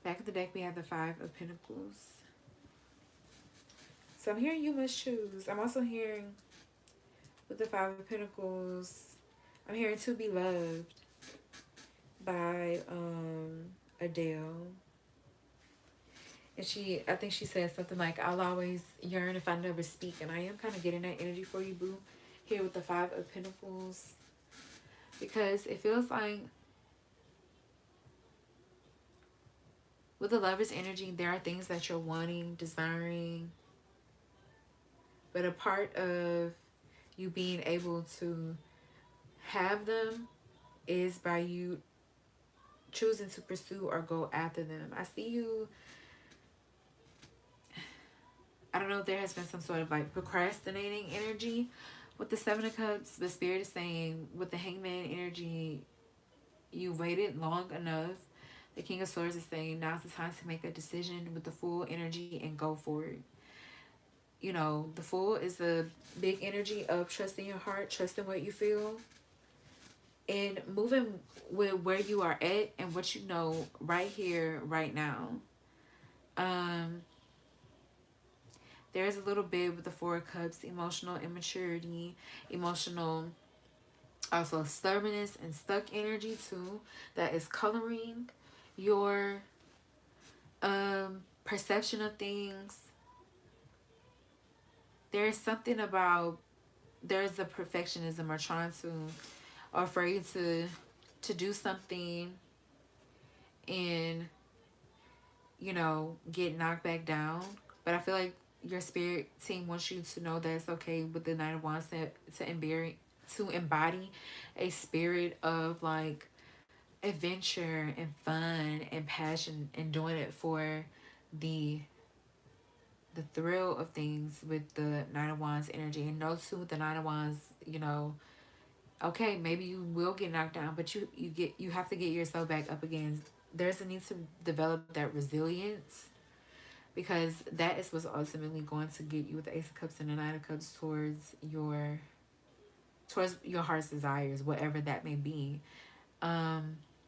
Back of the deck, we have the Five of Pentacles. So I'm hearing you must choose. I'm also hearing with the Five of Pentacles, I'm hearing to be loved. by Adele. And I think she said something like, I'll always yearn if I never speak. And I am kind of getting that energy for you, boo, here with the Five of Pentacles. Because it feels like with the Lover's energy, there are things that you're wanting, desiring. But a part of you being able to have them is by you choosing to pursue or go after them. I see you. I don't know if there has been some sort of like procrastinating energy with the Seven of Cups. The Spirit is saying with the Hangman energy, you waited long enough. The King of Swords is saying now's the time to make a decision with the full energy and go for it. You know, the Fool is a big energy of trusting your heart, trusting what you feel, and moving with where you are at and what you know right here, right now. Um, there's a little bit with the Four of Cups, emotional immaturity, emotional, also stubbornness and stuck energy too, that is coloring your perception of things. There's something about, there's a perfectionism or trying to, or afraid to do something and, you know, get knocked back down. But I feel like your spirit team wants you to know that it's okay with the Nine of Wands to embody a spirit of like adventure and fun and passion, and doing it for the thrill of things with the Nine of Wands energy. And know too with the Nine of Wands, you know, okay, maybe you will get knocked down, but you have to get yourself back up again. There's a need to develop that resilience, because that is what's ultimately going to get you with the Ace of Cups and the Nine of Cups towards your heart's desires, whatever that may be.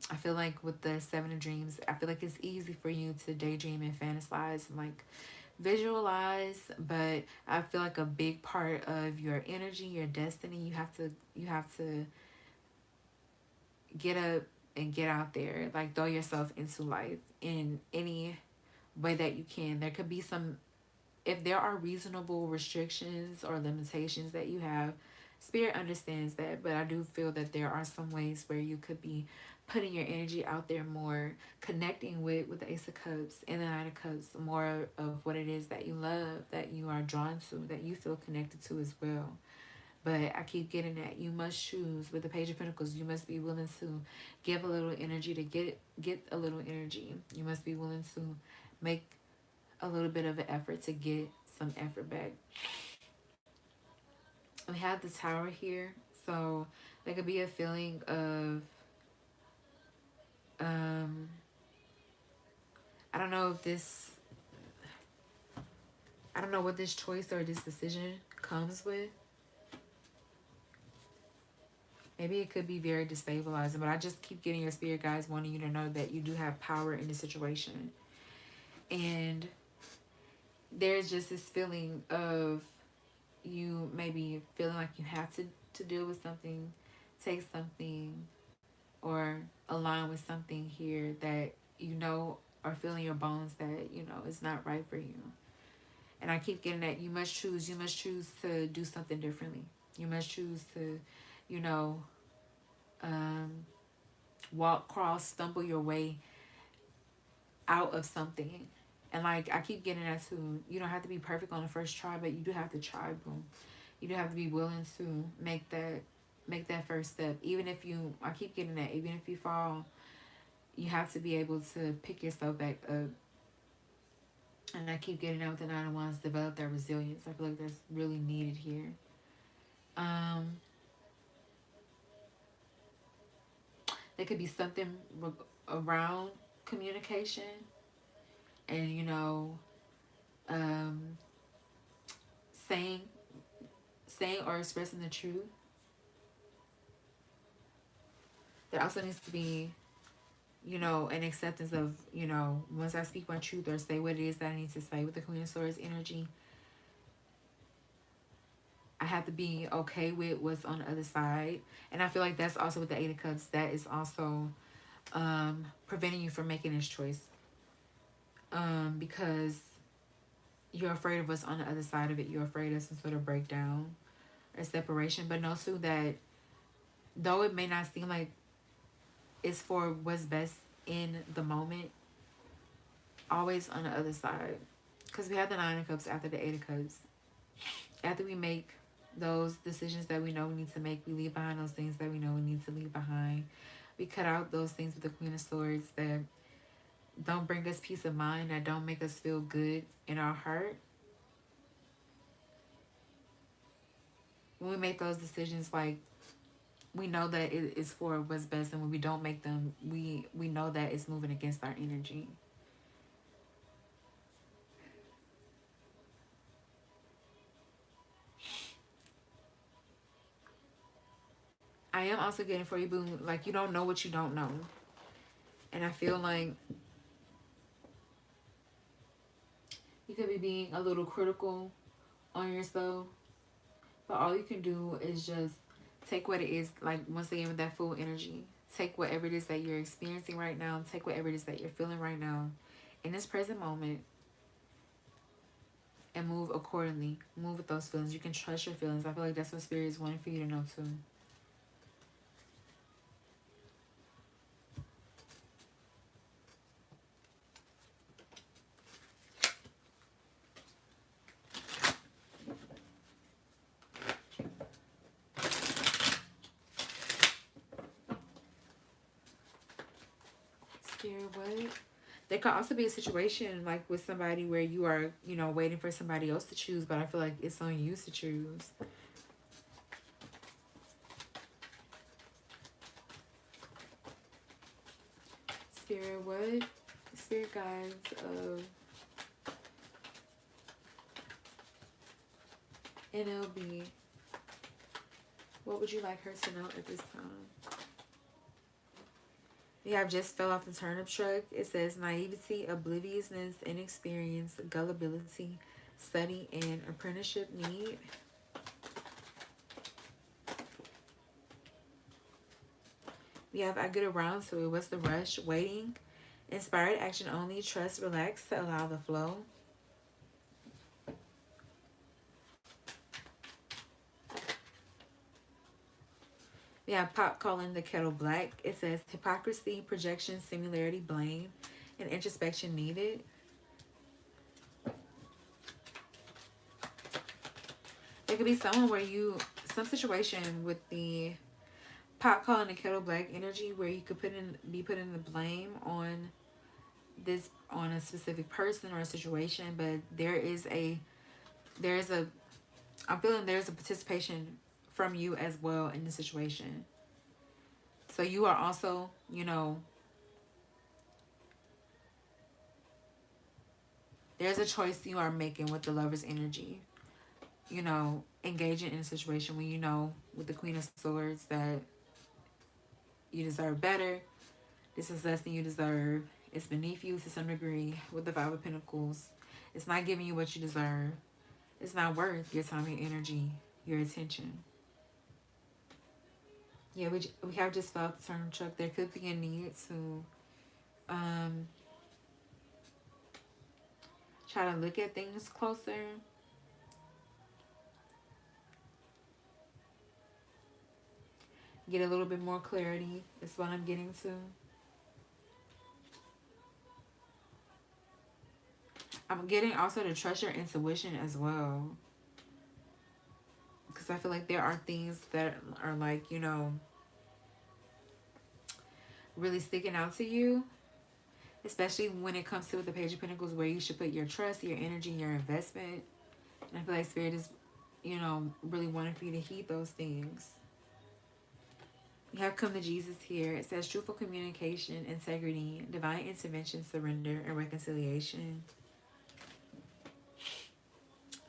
I feel like with the Seven of Dreams, I feel like it's easy for you to daydream and fantasize and like visualize, but I feel like a big part of your energy, your destiny, you have to get up and get out there, like throw yourself into life in any way that you can. There could be some, if there are reasonable restrictions or limitations that you have, Spirit understands that, but I do feel that there are some ways where you could be putting your energy out there more, connecting with the Ace of Cups and the Nine of Cups, more of what it is that you love, that you are drawn to, that you feel connected to as well. But I keep getting that you must choose with the Page of Pentacles. You must be willing to give a little energy to get a little energy. You must be willing to make a little bit of an effort to get some effort back. We have the Tower here, so there could be a feeling of um I don't know if this, I don't know what this choice or this decision comes with. Maybe it could be very destabilizing, but I just keep getting your spirit guides wanting you to know that you do have power in this situation. And there's just this feeling of you maybe feeling like you have to deal with something, take something, or align with something here that you know, or feel in your bones that you know is not right for you. And I keep getting that you must choose to do something differently. You must choose to, you know, um, walk, crawl, stumble your way out of something. And like I keep getting that too. You don't have to be perfect on the first try, but you do have to try, boom. You do have to be willing to make that first step. Even if you, I keep getting that, even if you fall, you have to be able to pick yourself back up. And I keep getting out with the Nine of Wands, develop that resilience. I feel like that's really needed here. Um, there could be something around communication and, you know, um, saying or expressing the truth. There also needs to be, you know, an acceptance of, you know, once I speak my truth or say what it is that I need to say with the Queen of Swords energy, I have to be okay with what's on the other side. And I feel like that's also with the Eight of Cups. That is also preventing you from making this choice. Because you're afraid of what's on the other side of it. You're afraid of some sort of breakdown or separation. But know too that though it may not seem like it's for what's best in the moment, always on the other side. Because we have the 9 of Cups after the 8 of Cups. After we make those decisions that we know we need to make, we leave behind those things that we know we need to leave behind. We cut out those things with the Queen of Swords that don't bring us peace of mind, that don't make us feel good in our heart. When we make those decisions, like, we know that it is for what's best, and when we don't make them, we know that it's moving against our energy. I am also getting for you, boo, like, you don't know what you don't know. And I feel like you could be being a little critical on yourself, but all you can do is just take what it is, like, once again, with that full energy. Take whatever it is that you're experiencing right now. Take whatever it is that you're feeling right now in this present moment and move accordingly. Move with those feelings. You can trust your feelings. I feel like that's what Spirit is wanting for you to know too. Spirit, what? There could also be a situation like with somebody where you are, you know, waiting for somebody else to choose, but I feel like it's on you to choose. Spirit, what? Spirit guides of NLB. What would you like her to know at this time? We have just fell off the turnip truck. It says naivety, obliviousness, inexperience, gullibility, study, and apprenticeship need. We have I get around to it. What's the rush? Waiting. Inspired action only. Trust, relax to allow the flow. We have Pop calling the kettle black. It says hypocrisy, projection, similarity, blame, and introspection needed. There could be someone where you, some situation with the Pop calling the kettle black energy where you could be putting the blame on this, on a specific person or a situation, but I'm feeling there's a participation from you as well in the situation. So you are also, you know, there's a choice you are making with the Lover's energy. You know, engaging in a situation when you know with the Queen of Swords that you deserve better. This is less than you deserve. It's beneath you to some degree with the Five of Pentacles. It's not giving you what you deserve. It's not worth your time, your energy, your attention. Yeah, we have just felt the turnip truck. There could be a need to try to look at things closer. Get a little bit more clarity is what I'm getting to. I'm getting also to trust your intuition as well. Because I feel like there are things that are like, you know, really sticking out to you. Especially when it comes to the Page of Pentacles, where you should put your trust, your energy, your investment. And I feel like Spirit is, you know, really wanting for you to heed those things. You have come to Jesus here. It says truthful communication, integrity, divine intervention, surrender, and reconciliation.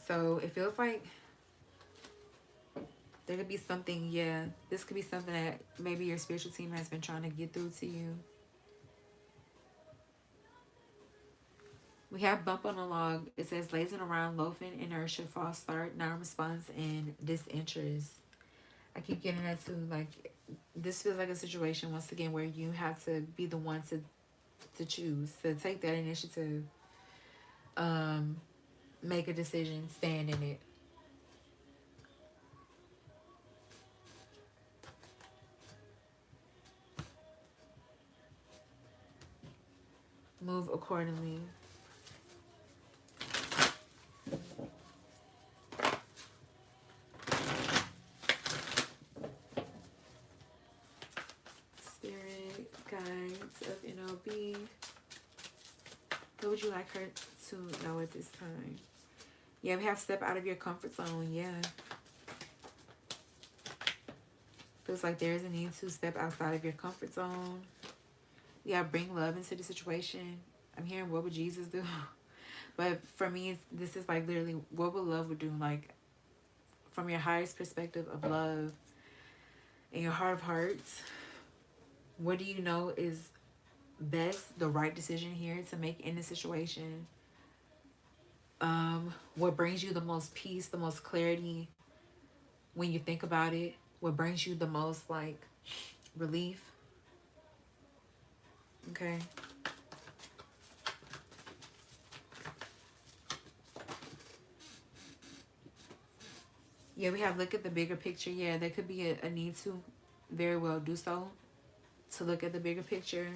So it feels like there could be something, yeah, this could be something that maybe your spiritual team has been trying to get through to you. We have bump on the log. It says lazing around, loafing, inertia, false start, non-response, and disinterest. I keep getting that too, like this feels like a situation once again where you have to be the one to choose, to take that initiative, um, make a decision, stand in it. Move accordingly. Spirit, guides of NLB. What would you like her to know at this time? Yeah, we have step out of your comfort zone. Yeah. Feels like there is a need to step outside of your comfort zone. Yeah, bring love into the situation. I'm hearing, what would Jesus do? But for me, this is like literally what would love would do. Like from your highest perspective of love in your heart of hearts, what do you know is best, the right decision here to make in this situation? What brings you the most peace, the most clarity when you think about it? What brings you the most like relief? Okay. Yeah, we have look at the bigger picture. Yeah, there could be a need to very well do so, to look at the bigger picture.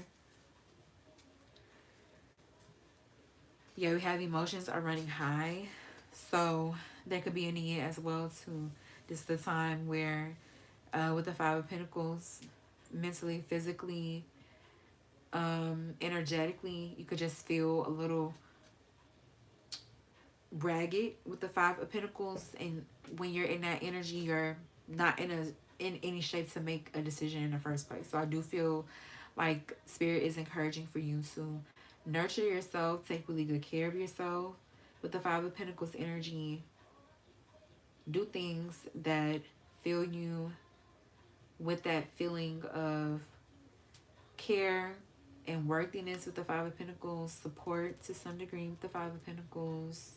Yeah, we have emotions are running high. So there could be a need as well to, this is the time where with the Five of Pentacles, mentally, physically, energetically, you could just feel a little ragged with the Five of Pentacles. And when you're in that energy, you're not in any shape to make a decision in the first place. So I do feel like Spirit is encouraging for you to nurture yourself, take really good care of yourself. With the Five of Pentacles energy, do things that fill you with that feeling of care and worthiness with the Five of Pentacles, support to some degree with the Five of Pentacles.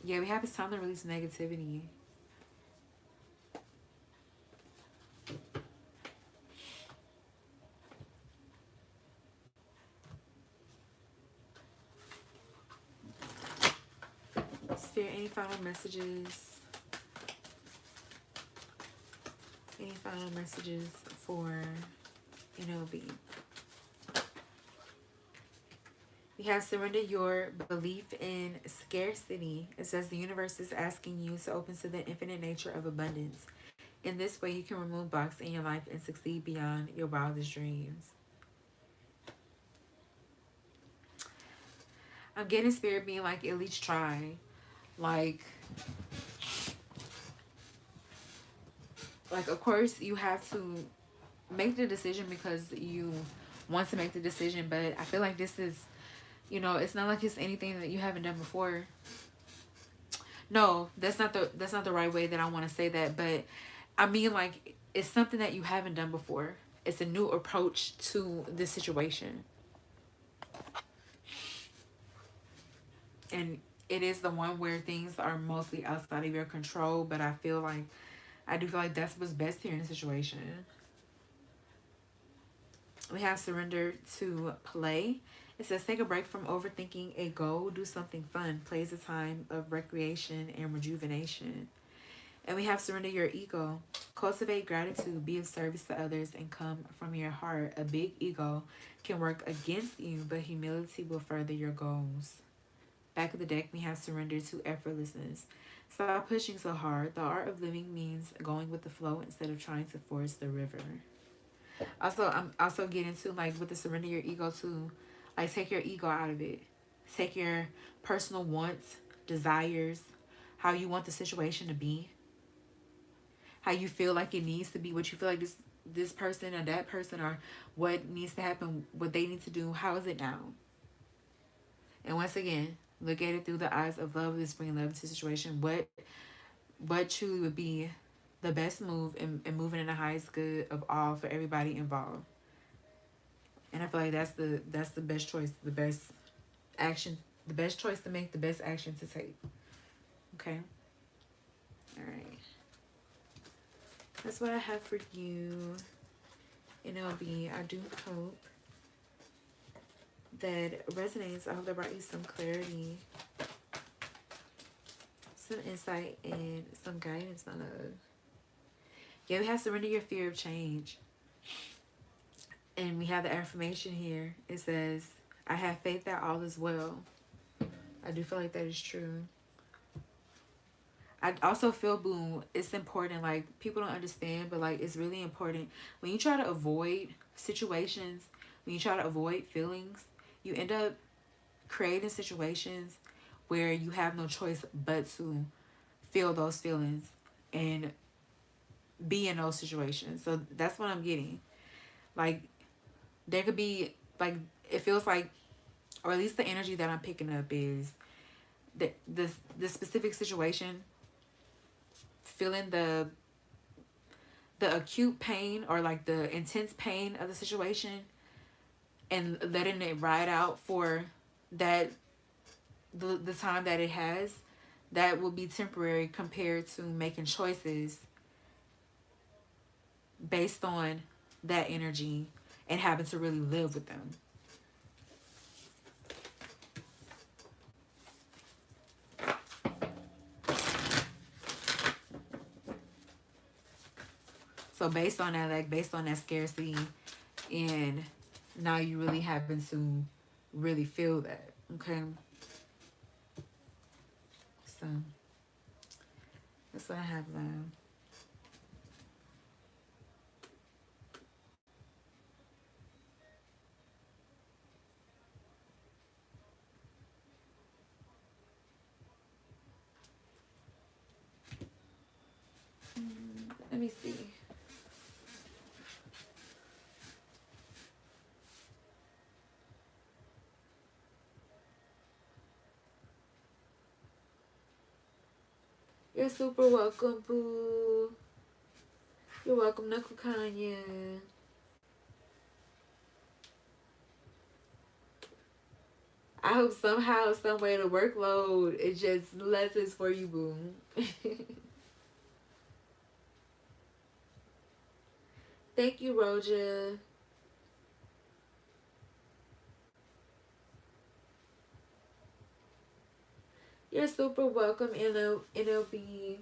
Yeah, we have it's time to release negativity. Spirit, any final messages? Any final messages for NLB? We have surrender your belief in scarcity. It says the universe is asking you to open to the infinite nature of abundance. In this way, you can remove blocks in your life and succeed beyond your wildest dreams. I'm getting Spirit being like, at least try. Like of course you have to make the decision because you want to make the decision, but I feel like this is, it's not like it's anything that you haven't done before. No, that's not the right way that I want to say that, but I mean like it's something that you haven't done before. It's a new approach to this situation. And it is the one where things are mostly outside of your control, but I do feel like that's what's best here in the situation. We have surrender to play. It says take a break from overthinking a goal, do something fun. Play is a time of recreation and rejuvenation. And we have surrender your ego. Cultivate gratitude, be of service to others, and come from your heart. A big ego can work against you, but humility will further your goals. Back of the deck, we have surrender to effortlessness. Stop pushing so hard. The art of living means going with the flow instead of trying to force the river. Also, I'm also getting to like with the surrender your ego to like take your ego out of it. Take your personal wants, desires, how you want the situation to be, how you feel like it needs to be, what you feel like this person or that person or what needs to happen, what they need to do, how is it now? And once again, look at it through the eyes of love. This bringing love to the situation. What truly would be the best move and moving in the highest good of all for everybody involved. And I feel like that's the best choice, the best action the best choice to make, the best action to take. Okay? Alright. That's what I have for you. NLB, I do hope that resonates. I hope that brought you some clarity, some insight, and some guidance, my love. Yeah, we have surrender your fear of change. And we have the affirmation here. It says, I have faith that all is well. I do feel like that is true. I also feel, boom, it's important. Like, people don't understand, but like, it's really important. When you try to avoid situations, when you try to avoid feelings, you end up creating situations where you have no choice but to feel those feelings and be in those situations. So that's what I'm getting. Like, there could be, like, it feels like, or at least the energy that I'm picking up is that this specific situation, feeling the acute pain or like the intense pain of the situation and letting it ride out for that the time that it has, that will be temporary compared to making choices based on that energy and having to really live with them. So based on that, like based on that scarcity, and now you really having to really feel that, okay? So that's what I have, love. Let me see. You're super welcome, boo. You're welcome, Knuckle Kanya. I hope somehow, some way, the workload it just lessens for you, boo. Thank you, Roja. You're super welcome, NLB.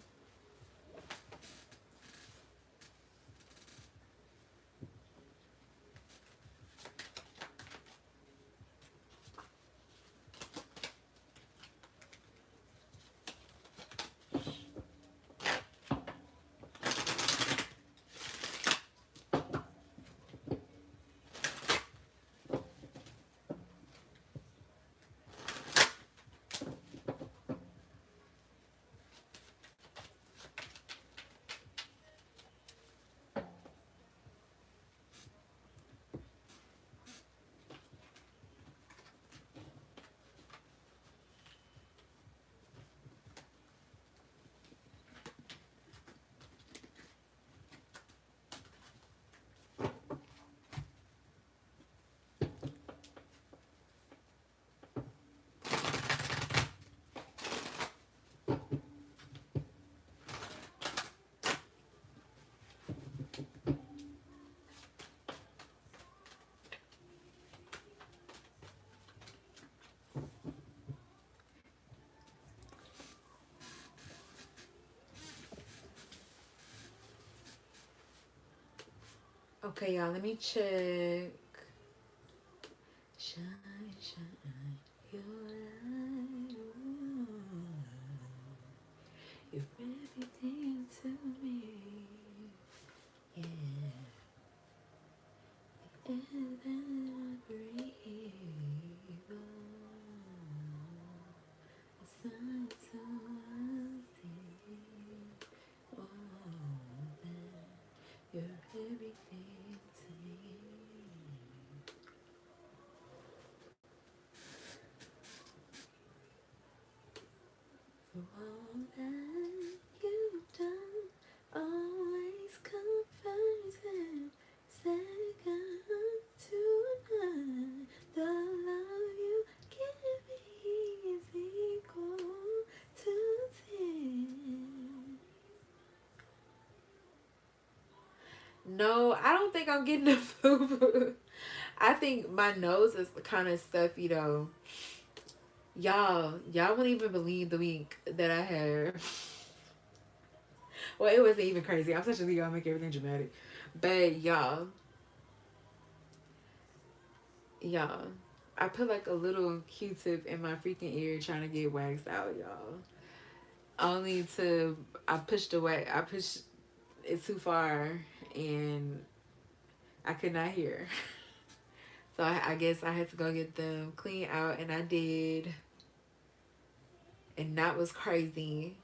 Okay, y'all, let me check. Shine, shine your light on. You're everything to me. Yeah. The air that I breathe on. The sun so I see. Oh, that you're everything to me. For all that you've done, always confessing, second to none. The love you give me, No, I don't think I'm getting the flu. I think my nose is kind of stuffy though. Y'all wouldn't even believe the week that I had. Well, it wasn't even crazy. I'm such a Leo, I make everything dramatic. But y'all, I put like a little Q-tip in my freaking ear trying to get waxed out, y'all. Only to I pushed it too far and I could not hear. So I guess I had to go get them clean out, and I did, and that was crazy.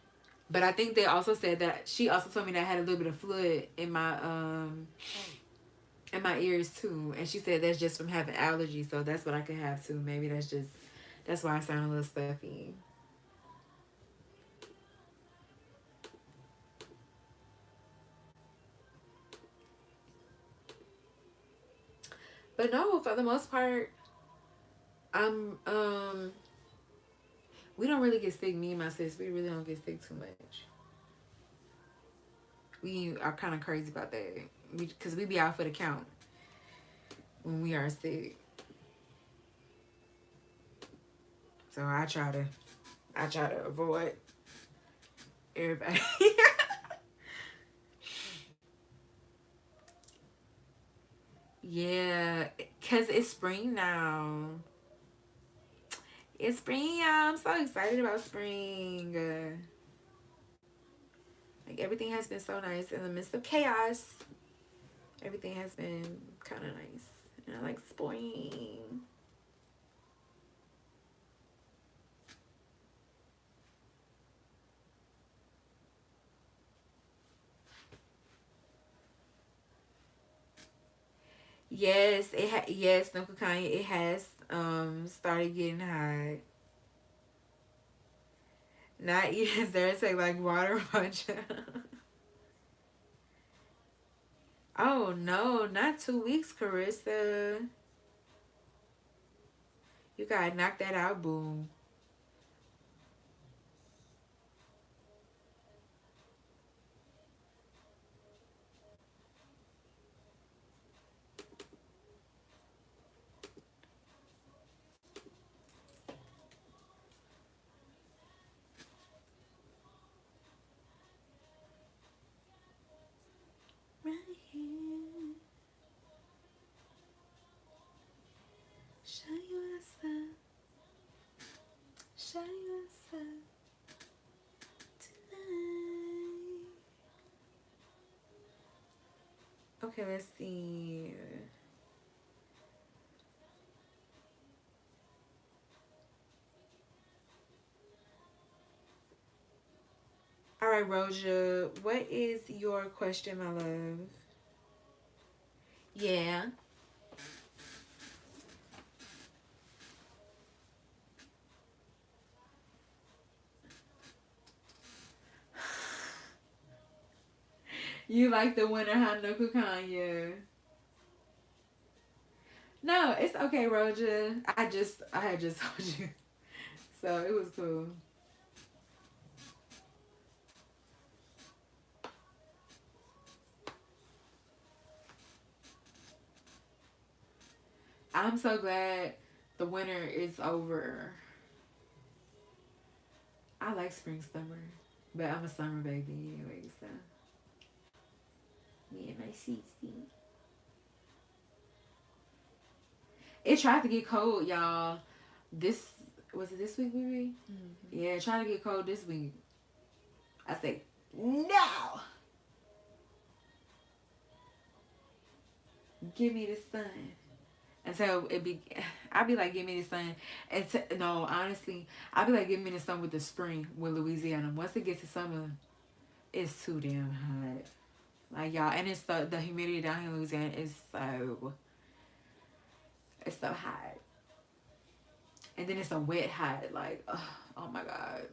But I think they also said that she also told me that I had a little bit of fluid in my ears too, and she said that's just from having allergies, so that's what I could have too. Maybe that's why I sound a little stuffy. But no, for the most part, I'm we don't really get sick. Me and my sis, we really don't get sick too much. We are kind of crazy about that, because we be out for the count when we are sick. So I try to avoid everybody. Yeah, cause it's spring now. It's spring, y'all. I'm so excited about spring. Like everything has been so nice in the midst of chaos. Everything has been kind of nice, and I like spring. Yes, yes, Uncle Kanye, it has started getting hot. Not eating Zyrtec like water punch. Oh no, not 2 weeks, Carissa. You gotta knock that out, boo. Right here. Show you what's up. Show you what's up tonight. Okay, let's see. All right, Roja, what is your question, my love? Yeah. You like the winter Hanukkah Kanye? No, it's okay, Roja. I had just told you, so it was cool. I'm so glad the winter is over. I like spring, summer, but I'm a summer baby anyway, so me and my CC. It tried to get cold, y'all. This was it this week, maybe? Mm-hmm. Yeah, trying to get cold this week. I say no. Give me the sun. Until it be, I'll be like, give me the sun. And no, honestly, I'll be like, give me the sun with the spring with Louisiana. Once it gets to summer, it's too damn hot. Like y'all, and it's the humidity down here in Louisiana is it's so hot. And then it's a wet hot, like, oh my god.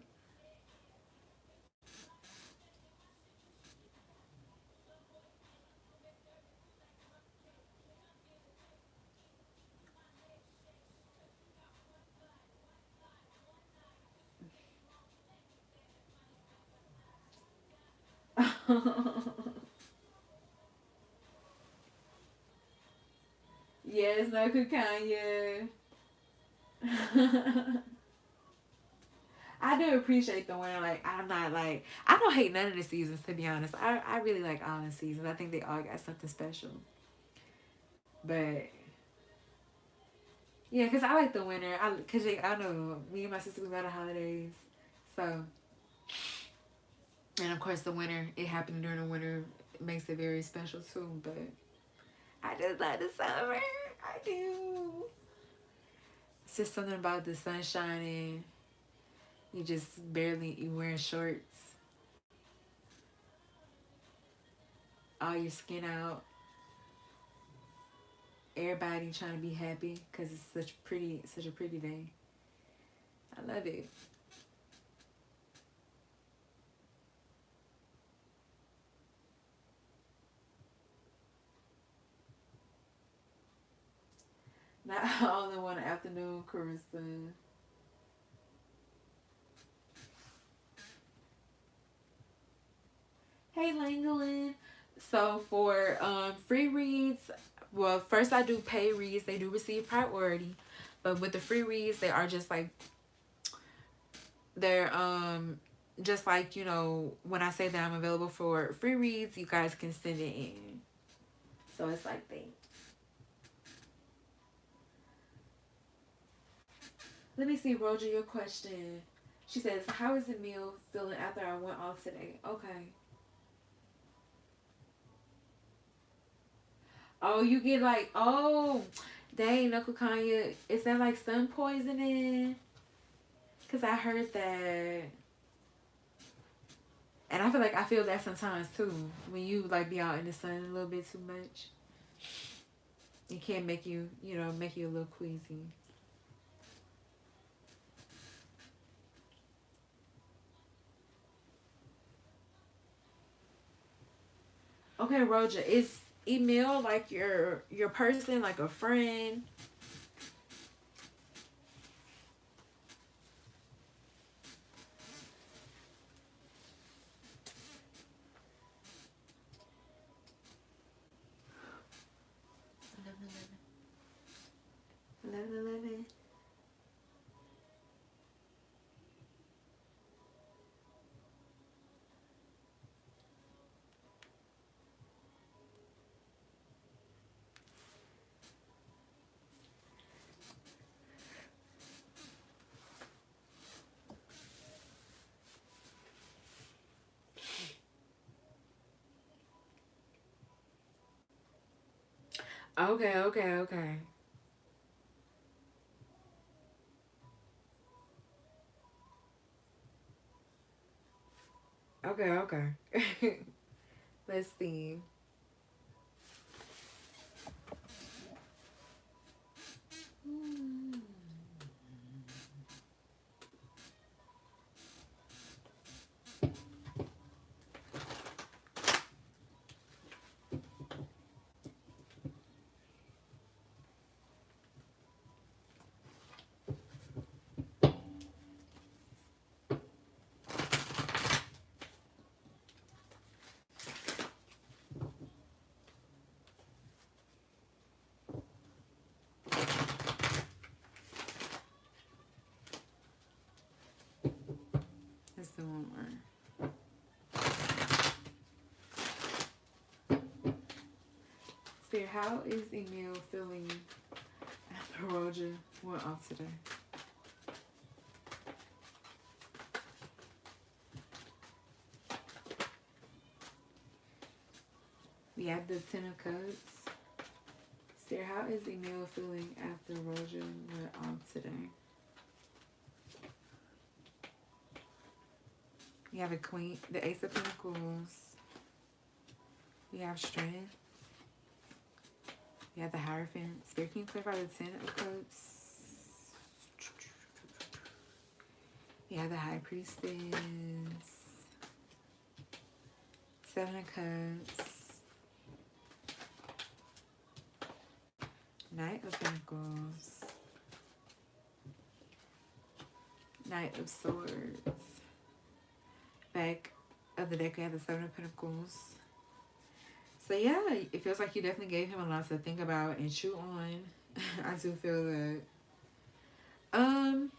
Yes, no Kanye. I do appreciate the winter. Like, I'm not like, I don't hate none of the seasons, to be honest. I really like all the seasons. I think they all got something special. But yeah, because I like the winter. Because I know me and my sister was out of holidays. So, and of course, the winter, it happened during the winter, it makes it very special too. But I just like the summer. I do. It's just something about the sun shining. You wearing shorts, all your skin out. Everybody trying to be happy because it's such a pretty day. I love it. Not all in one afternoon, Carissa. Hey, Langolin. So for free reads, well, first I do pay reads. They do receive priority, but with the free reads, they are just like they're just like, you know, when I say that I'm available for free reads, you guys can send it in. So it's like they. Let me see, Roger, your question. She says, "How is Emil feeling after I went off today?" Okay. Oh, you get like, oh, dang, Knuckle Kanye, is that like sun poisoning? Cause I heard that, and I feel like I feel that sometimes too. When you like be out in the sun a little bit too much, it can make you, you know, make you a little queasy. Okay, Roger, is Emil like your person, like a friend? Eleven, 11. Okay, okay, okay. Okay, okay. Let's see. Let's do one more. Spirit, how is Emil feeling after Roger went off today? We have the Ten of Cups. Spirit, how is Emil feeling after Roger went off today? We have a Queen, the Ace of Pentacles. We have Strength. We have the Hierophant. Spirit, can you clarify the Ten of Cups? We have the High Priestess. Seven of Cups. Knight of Pentacles. Knight of Swords. Back of the deck, we have the Seven of Pentacles. So yeah, it feels like you definitely gave him a lot to think about and chew on. I do feel that. Um,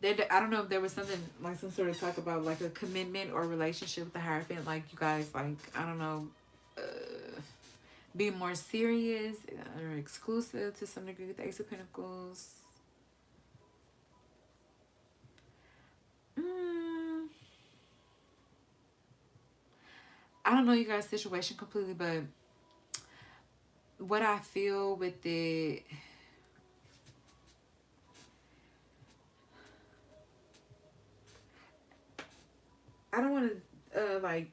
I don't know if there was something like some sort of talk about like a commitment or relationship with the Hierophant, like you guys like I don't know, being more serious or exclusive to some degree with the Ace of Pentacles. Mm, I don't know you guys' situation completely, but what I feel with it, I don't want to like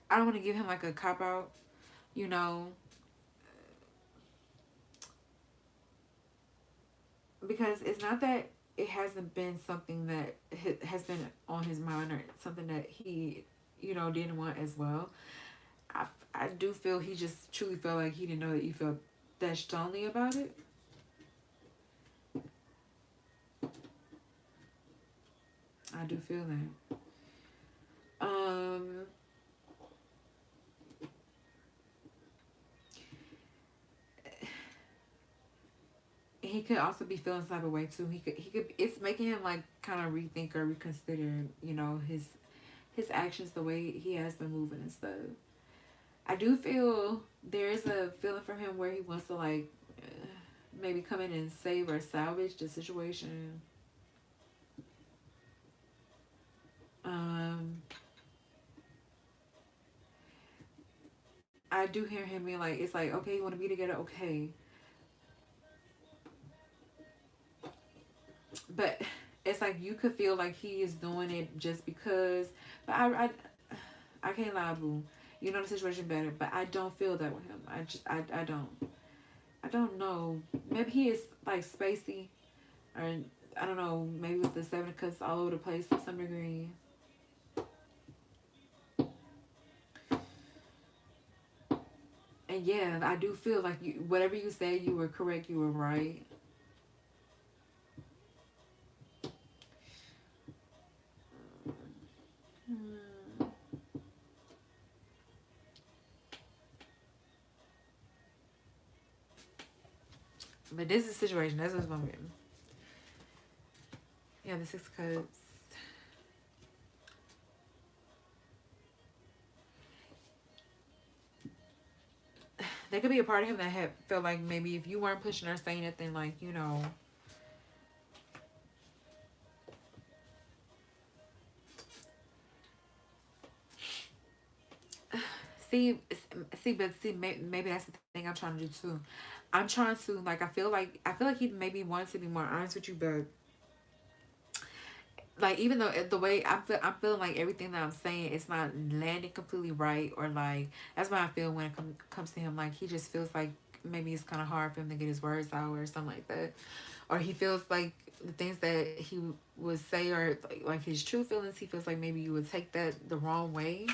I don't want to give him like a cop out, you know, because it's not that it hasn't been something that has been on his mind or something that he, you know, didn't want as well. I do feel he just truly felt like he didn't know that you felt that strongly about it. I do feel that. He could also be feeling some type of way too. He could it's making him like kind of rethink or reconsider, you know, his actions, the way he has been moving and stuff. I do feel there is a feeling from him where he wants to like maybe come in and save or salvage the situation. Um, I do hear him being like, it's like, okay, you want to be together, okay, but it's like you could feel like he is doing it just because. But I can't lie, boo. You know the situation better, but I don't feel that with him. I don't. I don't know. Maybe he is like spacey, or I don't know. Maybe with the Seven of Cups all over the place to some degree. And yeah, I do feel like you, whatever you said, you were correct. You were right. Hmm. But this is a situation. That's what's going to be. Yeah, the Six of Cups. There could be a part of him that had felt like maybe if you weren't pushing or saying anything, like, you know, see, but maybe that's the thing I'm trying to do too. I'm trying to like I feel like he maybe wants to be more honest with you, but like even though the way I'm feeling like everything that I'm saying it's not landing completely right, or like that's what I feel when it comes to him. Like he just feels like maybe it's kind of hard for him to get his words out or something like that, or he feels like the things that he would say or like his true feelings. He feels like maybe you would take that the wrong way.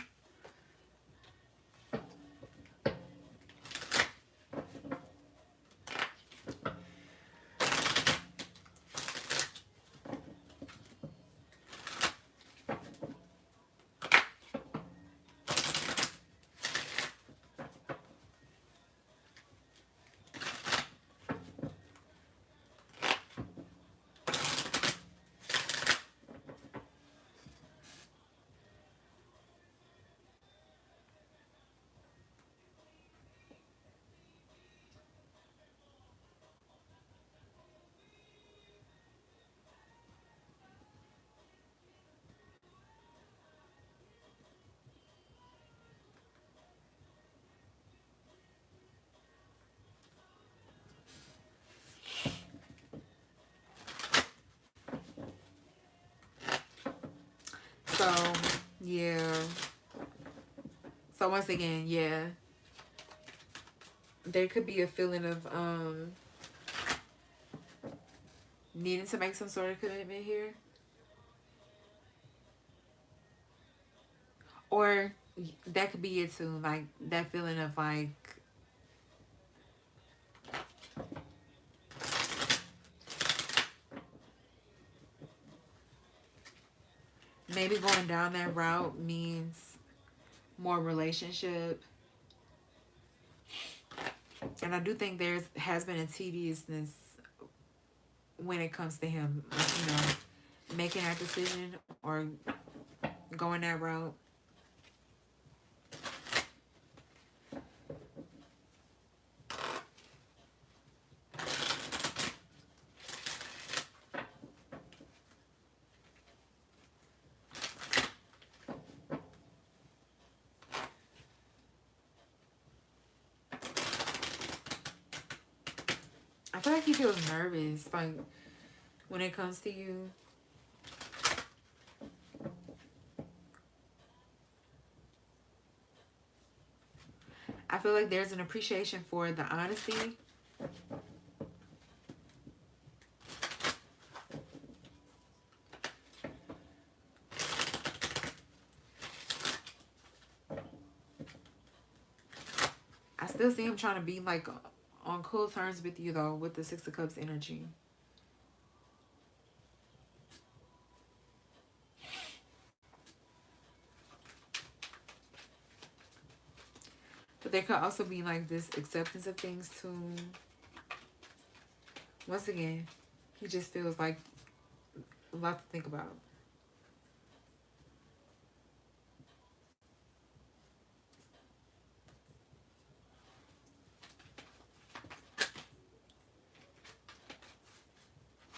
So yeah. So once again, yeah, there could be a feeling of needing to make some sort of commitment here, or that could be it too. Like that feeling of like maybe going down that route means more relationship. And I do think has been a tediousness when it comes to him, you know, making that decision or going that route. I feel like he feels nervous, like, when it comes to you. I feel like there's an appreciation for the honesty. I still see him trying to be, like, on cool terms with you, though, with the Six of Cups energy. But there could also be, like, this acceptance of things, too. Once again, he just feels like a lot to think about.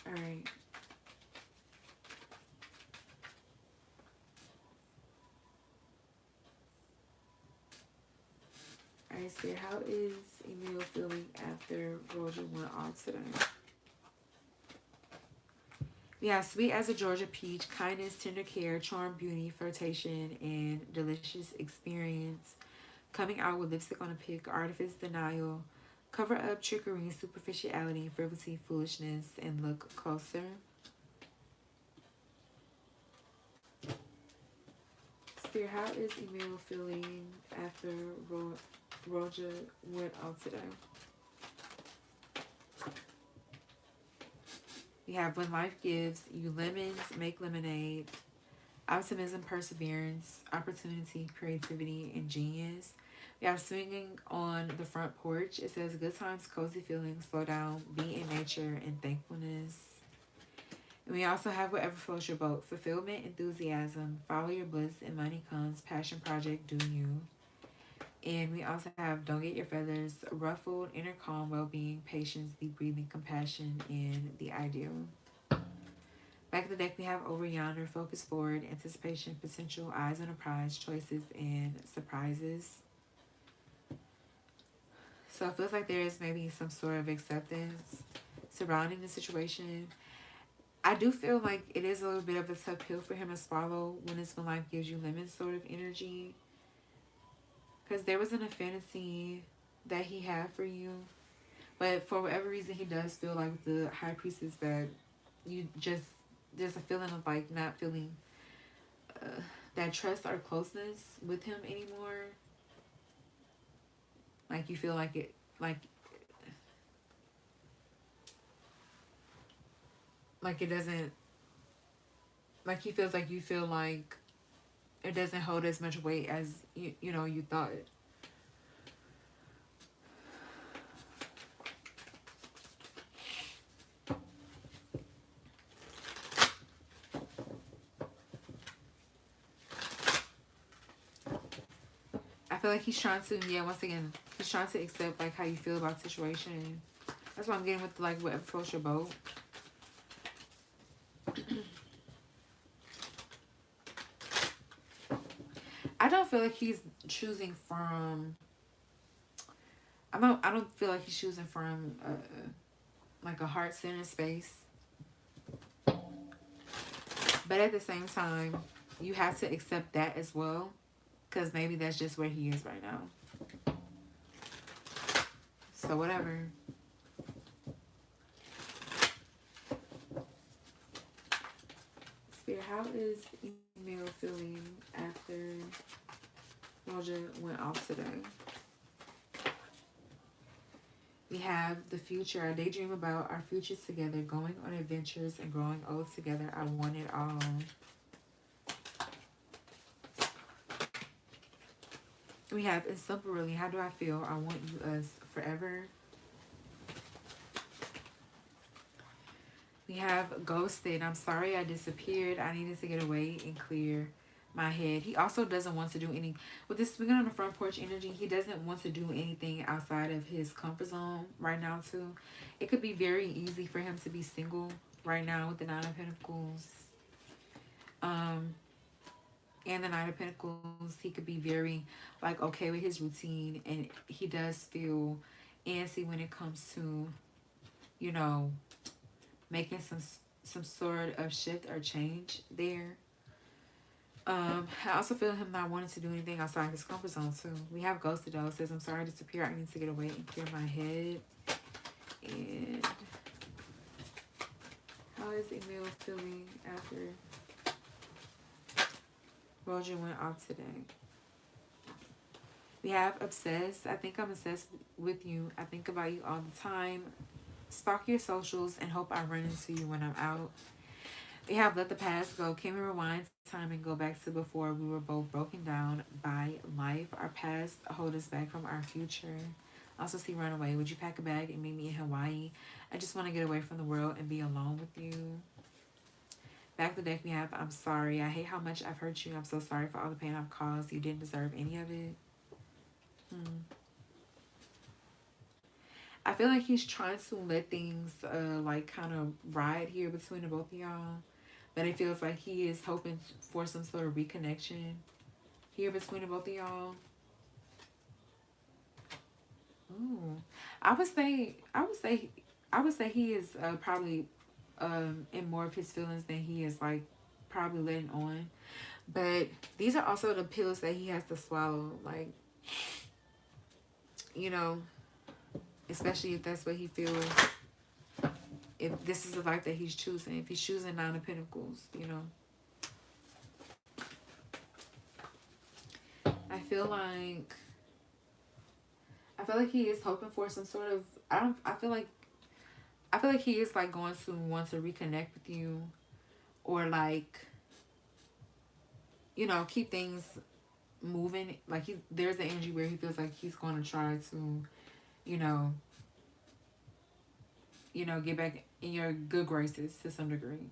All right. All right, Spirit, how is Emil feeling after Georgia went off today? We have sweet as a Georgia peach, kindness, tender care, charm, beauty, flirtation, and delicious experience. Coming out with lipstick on a pig, artifice, denial, cover up, trickery, superficiality, frivolity, foolishness, and look closer. Spirit, how is Emil feeling after Roja went out today? We have when life gives you lemons, make lemonade, optimism, perseverance, opportunity, creativity, and genius. We have swinging on the front porch. It says good times, cozy feelings, slow down, be in nature, and thankfulness. And we also have whatever floats your boat. Fulfillment, enthusiasm, follow your bliss, and money comes. Passion project, do you. And we also have don't get your feathers ruffled, inner calm, well-being, patience, deep breathing, compassion, and the ideal. Back of the deck, we have over yonder, focus forward, anticipation, potential, eyes on a prize, choices, and surprises. So it feels like there is maybe some sort of acceptance surrounding the situation. I do feel like it is a little bit of a tough pill for him to swallow when it's when life gives you lemons sort of energy. Because there wasn't a fantasy that he had for you. But for whatever reason, he does feel like the High Priestess that you just, there's a feeling of like not feeling that trust or closeness with him anymore. Like you feel like it, like it doesn't, like he feels like you feel like it doesn't hold as much weight as you know you thought. I feel like he's trying to, yeah, once again, he's trying to accept like how you feel about the situation. That's what I'm getting with like whatever floats your boat. I don't feel like he's choosing from. I don't feel like he's choosing from like a heart-centered space. But at the same time, you have to accept that as well, because maybe that's just where he is right now. So whatever. Spirit, how is Emil feeling after Roger went off today? We have the future. I daydream about our futures together, going on adventures and growing old together. I want it all. We have inseparably. How do I feel? I want you us forever. We have ghosted. I'm sorry I disappeared. I needed to get away and clear my head. He also doesn't want to do any, with this swinging on the front porch energy, he doesn't want to do anything outside of his comfort zone right now too. It could be very easy for him to be single right now with the Nine of Pentacles. And the Nine of Pentacles, he could be very like okay with his routine, and he does feel antsy when it comes to, you know, making some sort of shift or change there. I also feel him not wanting to do anything outside his comfort zone too. We have ghosted though. It says, I'm sorry to disappear. I need to get away and clear my head. And how is Emil feeling after Roger went off today? We have obsessed. I think I'm obsessed with you. I think about you all the time. Stalk your socials and hope I run into you when I'm out. We have let the past go. Can we rewind time and go back to before we were both broken down by life? Our past hold us back from our future. Also see runaway. Would you pack a bag and meet me in Hawaii? I just want to get away from the world and be alone with you. Back to the deck we have I'm sorry. I hate how much I've hurt you. I'm so sorry for all the pain I've caused. You didn't deserve any of it. I feel like he's trying to let things like kind of ride here between the both of y'all. But it feels like he is hoping for some sort of reconnection here between the both of y'all. Ooh. I would say he is probably in more of his feelings than he is like probably letting on. But these are also the pills that he has to swallow, like, you know, especially if that's what he feels, if this is the life that he's choosing, if he's choosing Nine of Pentacles, you know. I feel like he is hoping for some sort of, I feel like he is like going to want to reconnect with you, or like, you know, keep things moving. Like there's the energy where he feels like he's going to try to, you know, get back in your good graces to some degree.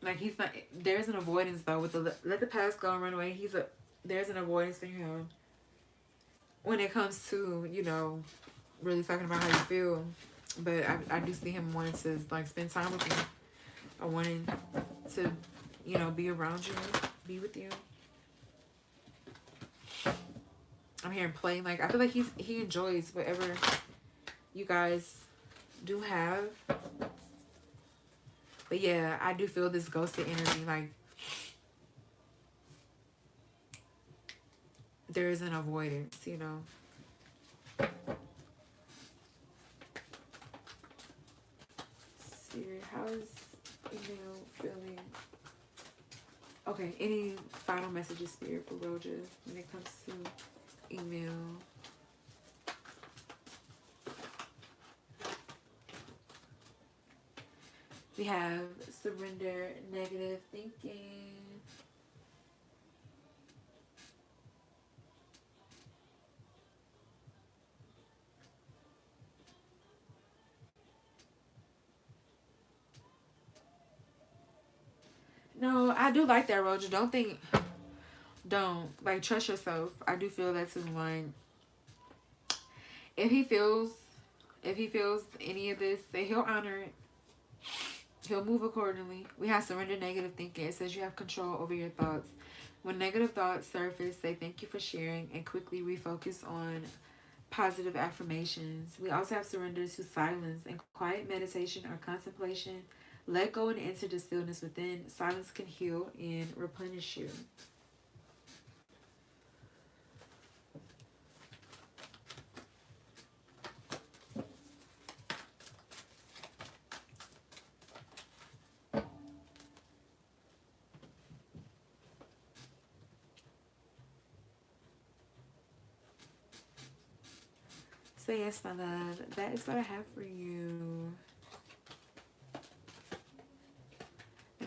Like he's not, there's an avoidance though with the let the past go and run away. There's an avoidance for him when it comes to, you know, really talking about how you feel. But I do see him wanting to like spend time with you, or wanting to, you know, be around you, be with you. I'm hearing play. Like I feel like he enjoys whatever you guys do have. But yeah, I do feel this ghosted energy. Like there is an avoidance, you know. Spirit, how is Emil feeling? Okay, any final messages, Spirit, for Roja when it comes to Emil? We have surrender, negative thinking. No, I do like that, Roja. Don't like trust yourself. I do feel that too. Like if he feels any of this, then he'll honor it. He'll move accordingly. We have surrender, negative thinking. It says you have control over your thoughts. When negative thoughts surface, say thank you for sharing and quickly refocus on positive affirmations. We also have surrender to silence and quiet meditation or contemplation. Let go and enter the stillness within. Silence can heal and replenish you. So yes, my love, that is what I have for you.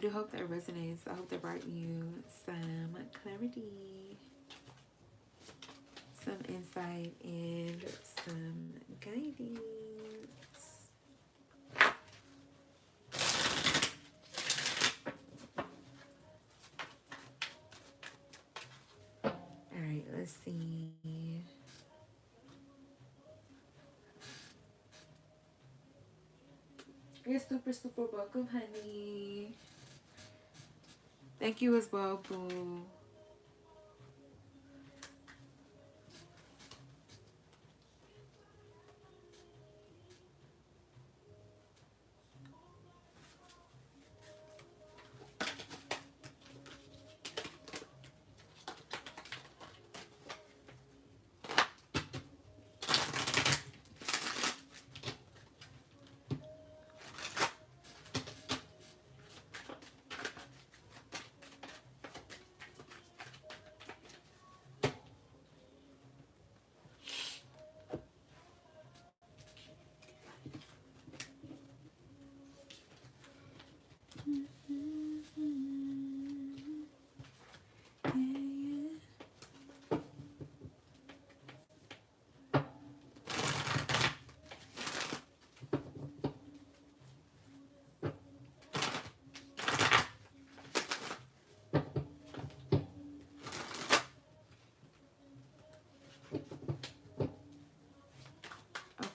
do hope that resonates. I hope that brought you some clarity, some insight, and some guidance. All right, let's see. You're super, super welcome, honey. Thank you as well, boo.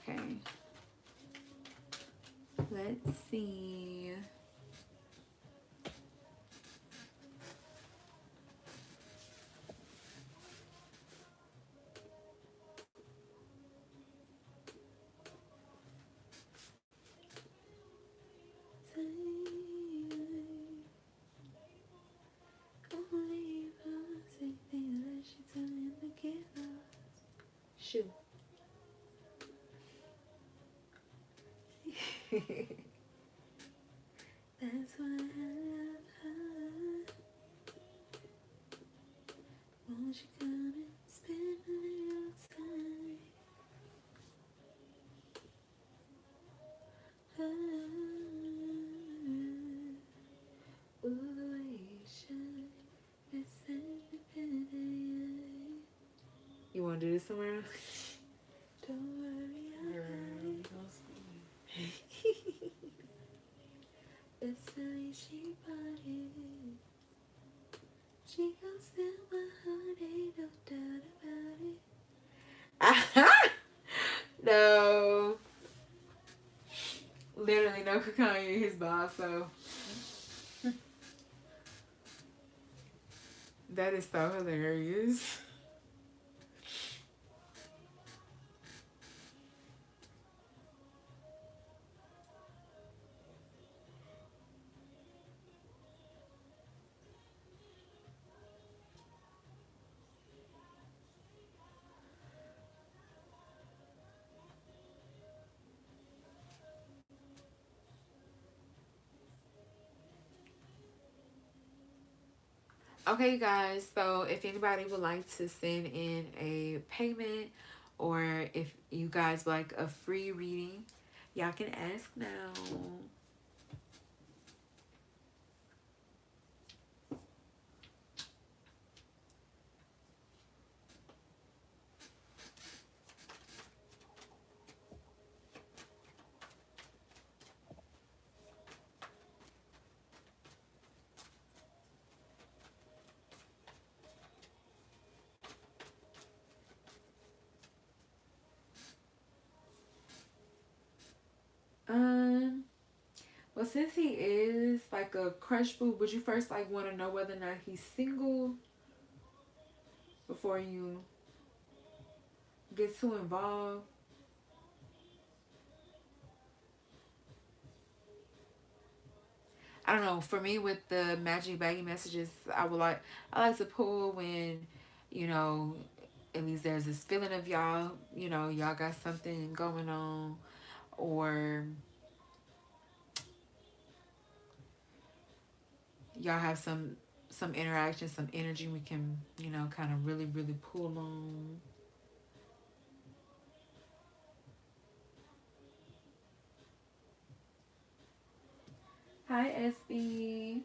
Okay. Let's see. Shoot. That's why I love her. Won't you come and spend a little time? Ooh, the way you shine, it's independent. You want to do this somewhere else? Don't worry, I'll Girl, hide it. don't see. That's the way she bought it. She gon' steal my heart, ain't no doubt about it. No. Literally no Kanye his boss, so that is so hilarious. Okay, guys, so if anybody would like to send in a payment or if you guys would like a free reading, y'all can ask now. Well, since he is like a crush boo, would you first like want to know whether or not he's single before you get too involved? I don't know. For me, with the Magic Baggie Messages, I like to pull when, you know, at least there's this feeling of y'all, y'all got something going on, or y'all have some interaction, some energy we can, kind of really, really pull on. Hi, SB.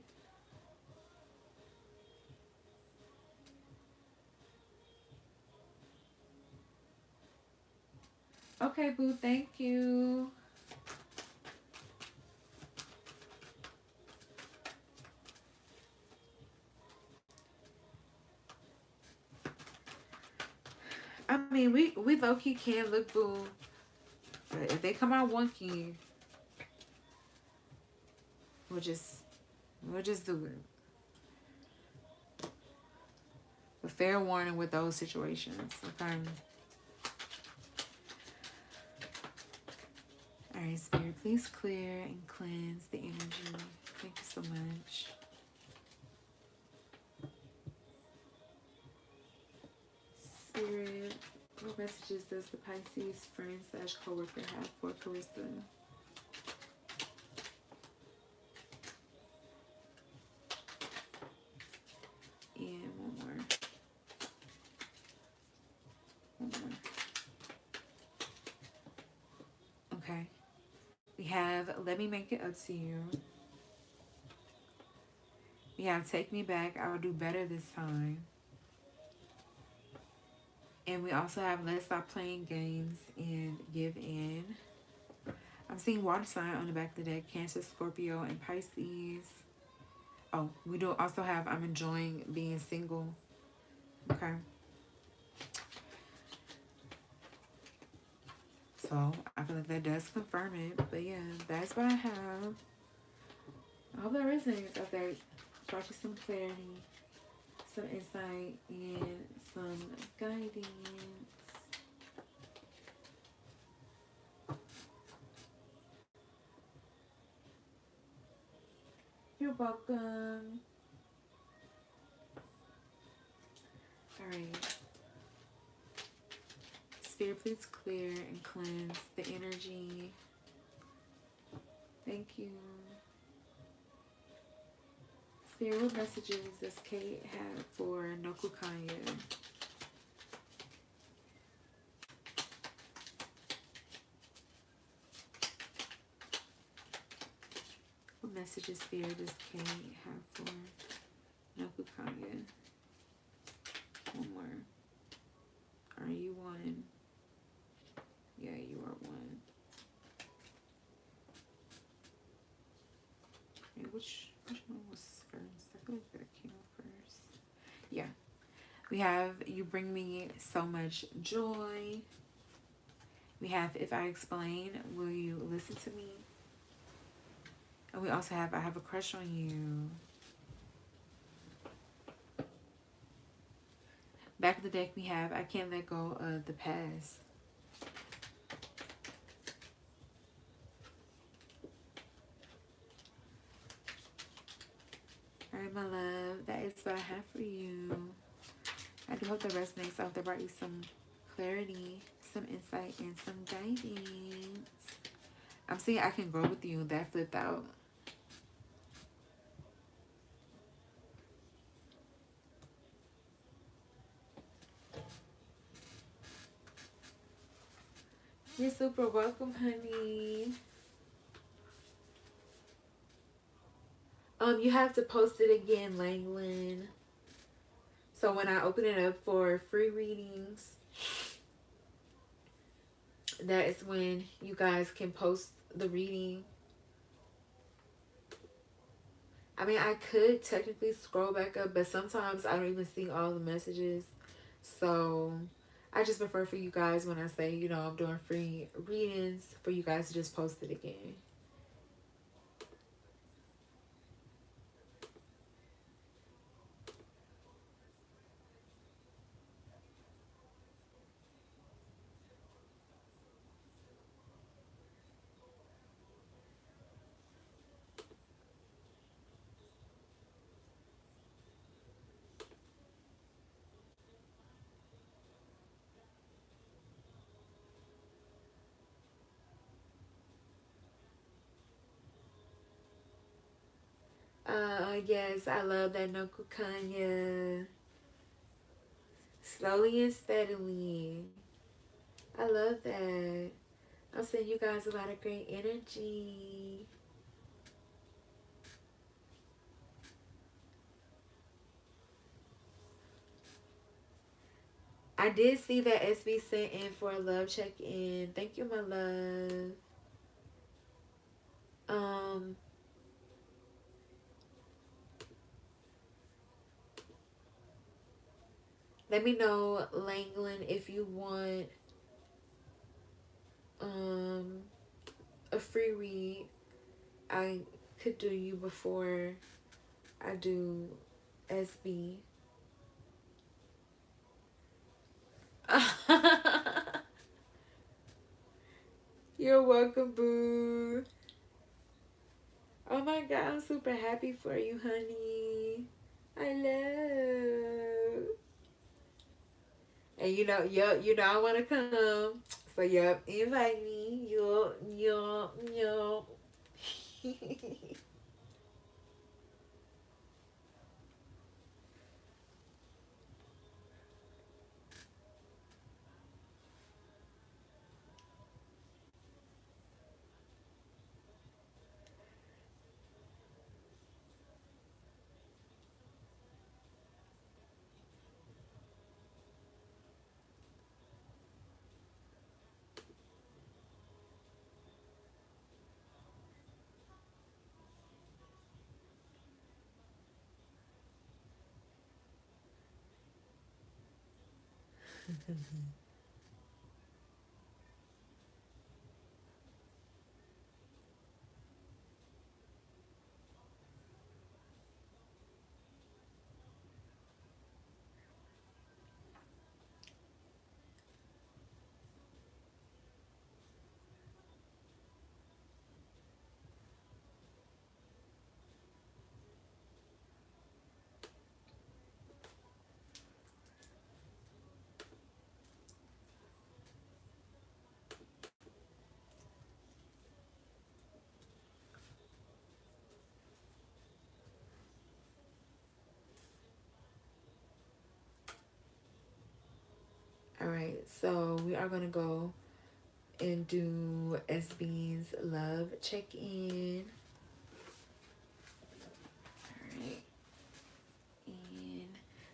Okay, boo, thank you. I mean, we low-key can look, boo. But if they come out wonky, we'll just do it. But fair warning with those situations, okay? Alright, Spirit, please clear and cleanse the energy. Thank you so much. Spirit, what messages does the Pisces friend / coworker have for Carissa? And one more. Okay. We have Let Me Make It Up to You. We have Take Me Back, I Will Do Better This Time. And we also have Let's Stop Playing Games and Give In. I'm seeing water sign on the back of the deck. Cancer, Scorpio, and Pisces. Oh, we do also have I'm enjoying being single. Okay. So I feel like that does confirm it. But yeah, that's what I have. I hope that resonates out there. Brought you some clarity, some insight, and some guidance. You're welcome. Alright. Spirit, please clear and cleanse the energy. Thank you. Spirit, what messages does Kate have for Nokukanya? What messages, Spirit, does Kate have for Nokukanya? One more. Are you one? Yeah, you are one. Okay, which one was first? I feel like that came up first. Yeah. We have You Bring Me So Much Joy. We have If I Explain, Will You Listen to Me? And we also have I Have a Crush on You. Back of the deck, we have I Can't Let Go of the Past. Alright, my love, that is what I have for you. I do hope that resonates. I hope that brought you some clarity, some insight, and some guidance. I'm seeing I Can Grow With You. That flipped out. You're super welcome, honey. You have to post it again, Langland. So when I open it up for free readings, that is when you guys can post the reading. I mean, I could technically scroll back up, but sometimes I don't even see all the messages. So I just prefer for you guys when I say, you know, I'm doing free readings, for you guys to just post it again. Yes, I love that, Nokukanya. Slowly and steadily. I love that. I'm sending you guys a lot of great energy. I did see that SB sent in for a love check-in. Thank you, my love. Um, Let me know, Langland, if you want um a free read. I could do you before I do SB. You're welcome, boo. Oh my god, I'm super happy for you, honey. I love. And you know I wanna come. So yep, invite me. Yup. Alright, so we are gonna go and do SB's love check-in. Alright. And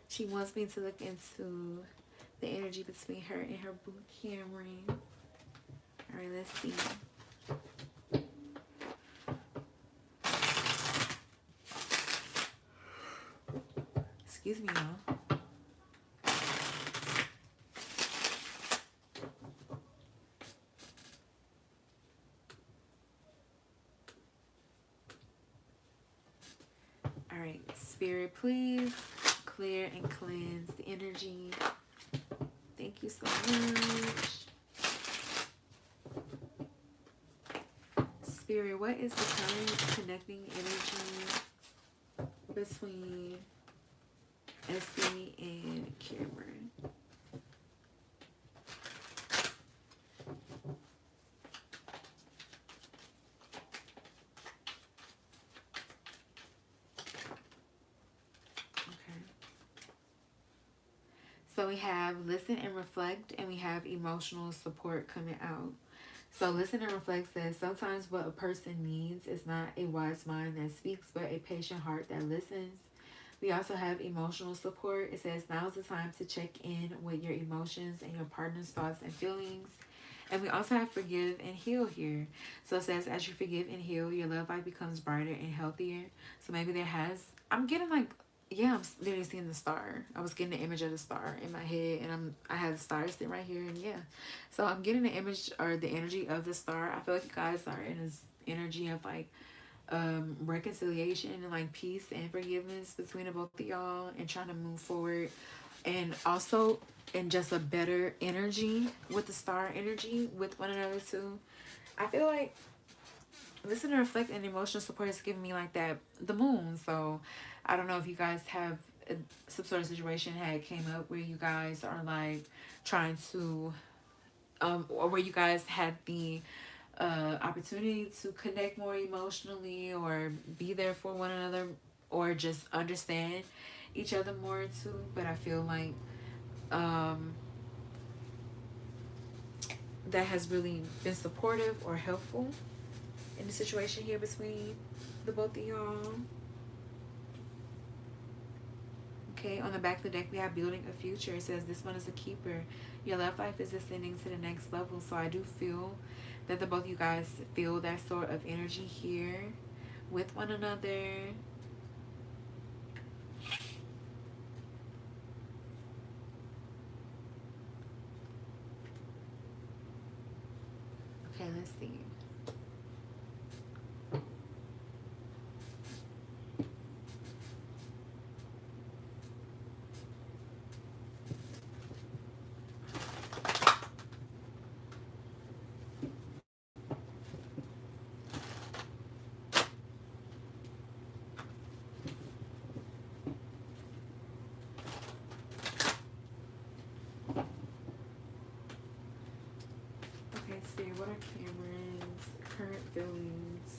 she wants me to look into the energy between her and her boo Cameron. Alright, let's see. Excuse me, y'all. Alright, Spirit, please clear and cleanse the energy. Thank you so much. Spirit, what is the current connecting energy between Esty and Cameron? So we have listen and reflect, and we have emotional support coming out. So listen and reflect says sometimes what a person needs is not a wise mind that speaks, but a patient heart that listens. We also have emotional support. It says now's the time to check in with your emotions and your partner's thoughts and feelings. And we also have forgive and heal here. So it says as you forgive and heal, your love life becomes brighter and healthier. So maybe I'm getting like, yeah, I'm literally seeing the star. I was getting the image of the star in my head, and I had the star sitting right here, and yeah. So I'm getting the image or the energy of the star. I feel like you guys are in this energy of like reconciliation and like peace and forgiveness between the both of y'all, and trying to move forward, and also in just a better energy with the star energy with one another too. I feel like listen to reflect and emotional support is giving me like that the moon. So I don't know if you guys have some sort of situation had came up where you guys are like trying to or where you guys had the opportunity to connect more emotionally or be there for one another or just understand each other more too. But I feel like that has really been supportive or helpful in the situation here between the both of y'all. Okay, on the back of the deck, we have building a future. It says this one is a keeper. Your love life is ascending to the next level. So I do feel that the both of you guys feel that sort of energy here with one another. Okay, let's see. Okay, Spirit, what are Cameron's current feelings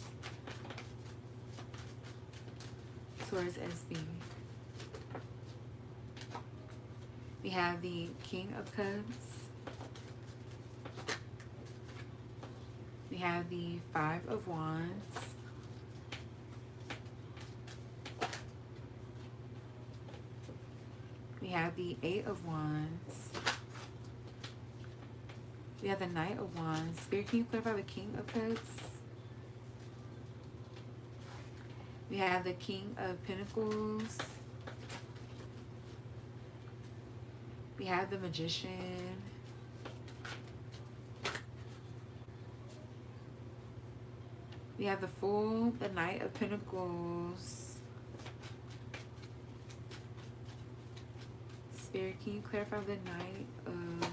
towards SB? We have the King of Cups. We have the Five of Wands. We have the Eight of Wands. We have the Knight of Wands. Spirit, can you clarify the King of Cups? We have the King of Pentacles. We have the Magician. We have the Fool, the Knight of Pentacles. Spirit, can you clarify the Knight of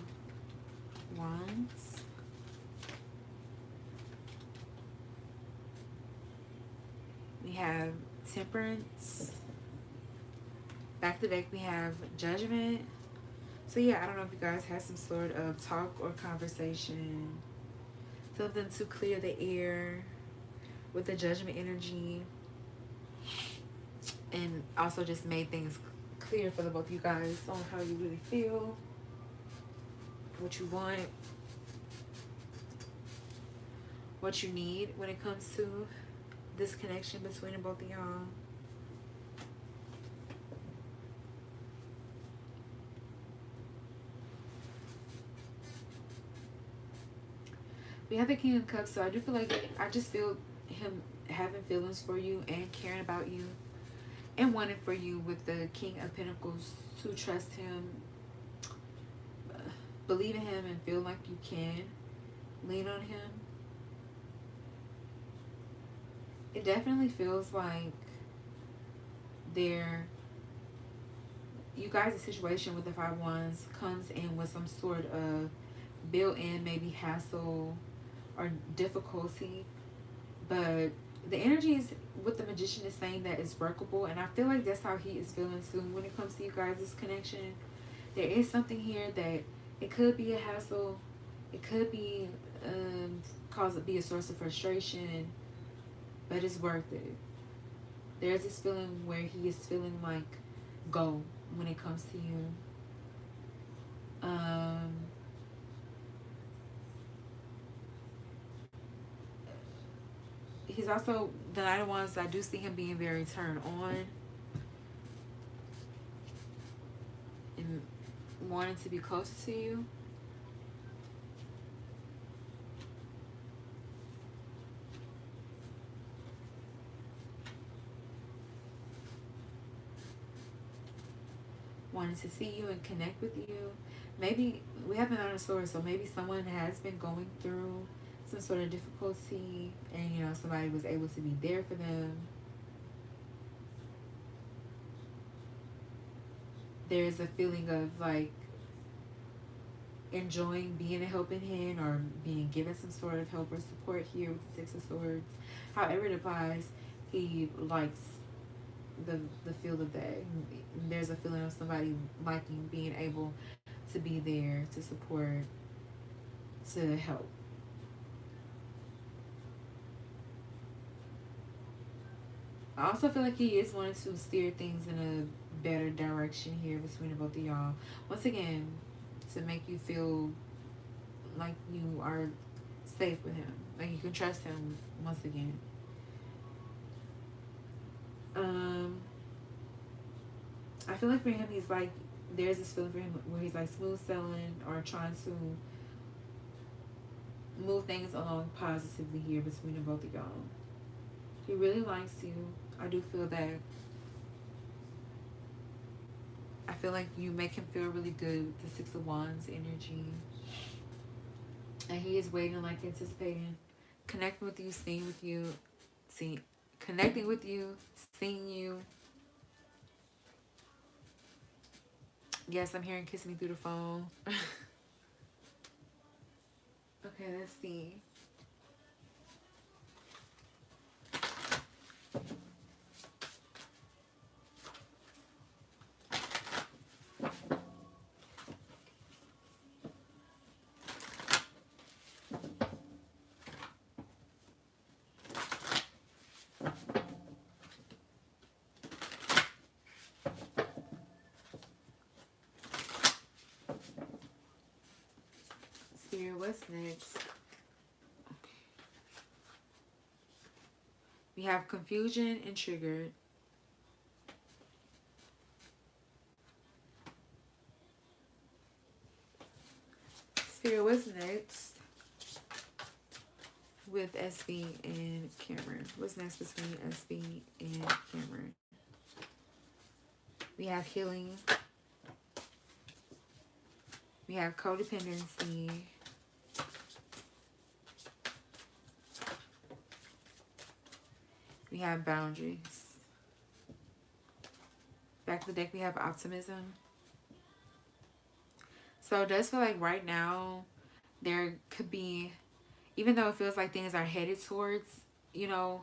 Wands? We have Temperance. Back to the deck, we have Judgment. So yeah, I don't know if you guys had some sort of talk or conversation, something to clear the air with the Judgment energy, and also just made things clear for the both of you guys on how you really feel, what you want, what you need when it comes to this connection between the both of y'all. We have the King of Cups, so I do feel like I just feel him having feelings for you and caring about you and wanting for you with the King of Pentacles to trust him, believe in him, and feel like you can lean on him. It definitely feels like you guys' situation with the Five Wands comes in with some sort of built-in maybe hassle or difficulty, but the energy is with the Magician is saying that it's workable, and I feel like that's how he is feeling too when it comes to you guys' connection. There is something here that it could be a hassle, it could be be a source of frustration, but it's worth it. There's this feeling where he is feeling like go when it comes to you. He's also the Knight of Wands. I do see him being very turned on and wanting to be closer to you. Wanting to see you and connect with you. Maybe we have been on a story, so maybe someone has been going through some sort of difficulty, and you know, somebody was able to be there for them. There's a feeling of like enjoying being a helping hand or being given some sort of help or support here with the Six of Swords. However it applies, he likes the feel of that. There's a feeling of somebody liking being able to be there to support, to help. I also feel like he is wanting to steer things in a better direction here between the both of y'all. Once again, to make you feel like you are safe with him, like you can trust him once again. I feel like for him, he's like, there's this feeling for him where he's like smooth sailing or trying to move things along positively here between the both of y'all. He really likes you. I do feel that. I feel like you make him feel really good with the Six of Wands energy. And he is waiting, like anticipating, connecting with you, seeing with you, connecting with you, seeing you. Yes, I'm hearing kiss me through the phone. Okay, let's see. Spirit, what's next? Okay. We have confusion and triggered. Spirit, what's next with SB and Cameron? What's next between SB and Cameron? We have healing. We have codependency. We have boundaries. Back of the deck, we have optimism. So it does feel like right now there could be, even though it feels like things are headed towards, you know,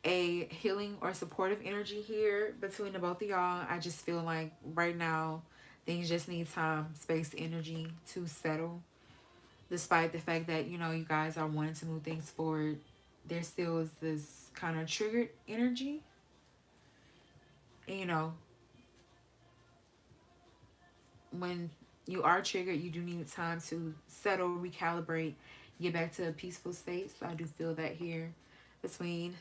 a healing or supportive energy here between the both of y'all, I just feel like right now things just need time, space, energy to settle. Despite the fact that, you know, you guys are wanting to move things forward, there still is this kind of triggered energy. And, you know, when you are triggered, you do need time to settle, recalibrate, get back to a peaceful state. So I do feel that here between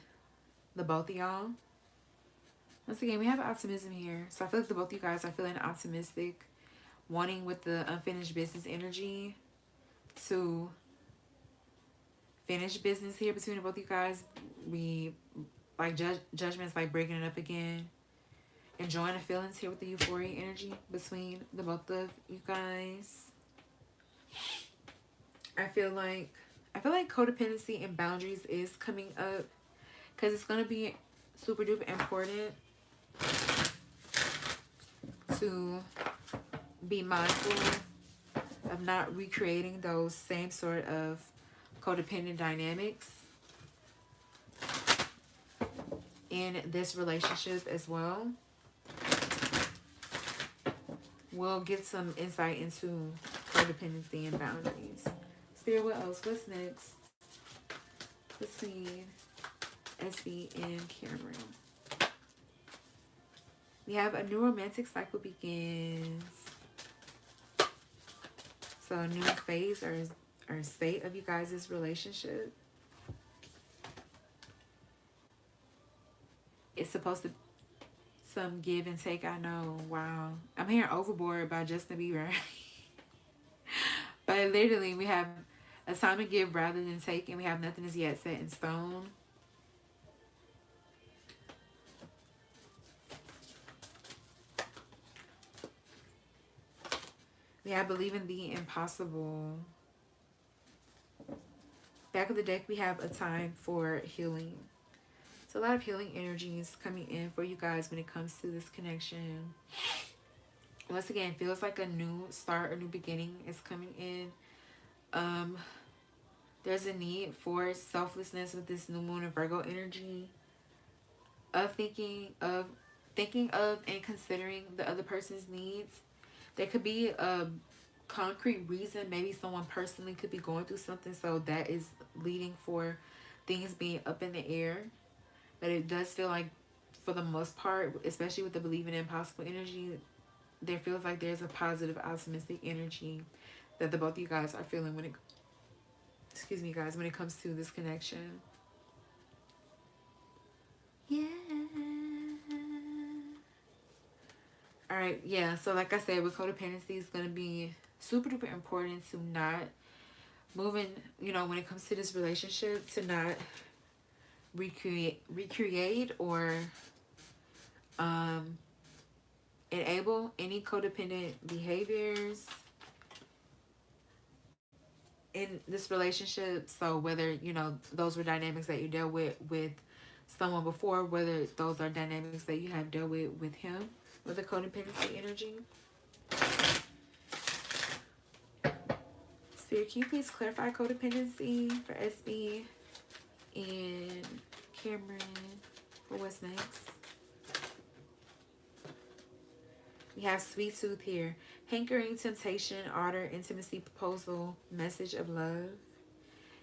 the both of y'all. Once again, we have optimism here. So I feel like the both of you guys are feeling optimistic, wanting with the unfinished business energy to finish business here between the both of you guys. We like judgments, like breaking it up again. Enjoying the feelings here with the euphoria energy between the both of you guys. I feel like codependency and boundaries is coming up because it's going to be super duper important to be mindful of not recreating those same sort of codependent dynamics in this relationship as well. We'll get some insight into codependency and boundaries. Spirit, what else? What's next between SB and Cameron? We have a new romantic cycle begins. So a new phase or state of you guys' relationship. It's supposed to some give and take, I know. Wow. I'm hearing Overboard by Justin Bieber. But literally, we have a time to give rather than take, and we have nothing is yet set in stone. We have believe in the impossible. Back of the deck, we have a time for healing. So a lot of healing energies coming in for you guys when it comes to this connection. Once again, feels like a new start, a new beginning is coming in. There's a need for selflessness with this new moon and Virgo energy. Of thinking of and considering the other person's needs. There could be a concrete reason. Maybe someone personally could be going through something, so that is leading for things being up in the air. But it does feel like, for the most part, especially with the believing in impossible energy, there feels like there's a positive, optimistic energy that the both of you guys are feeling when it, excuse me guys, when it comes to this connection. Yeah. All right, yeah. So like I said, with codependency, it's gonna be super duper important to not moving. You know, when it comes to this relationship, to not recreate or um enable any codependent behaviors in this relationship. So whether, you know, those were dynamics that you dealt with someone before, whether those are dynamics that you have dealt with him, with the codependency energy. Spirit, can you please clarify codependency for SB and Cameron for what's next? We have Sweet Tooth here. Hankering, temptation, order, intimacy, proposal, message of love.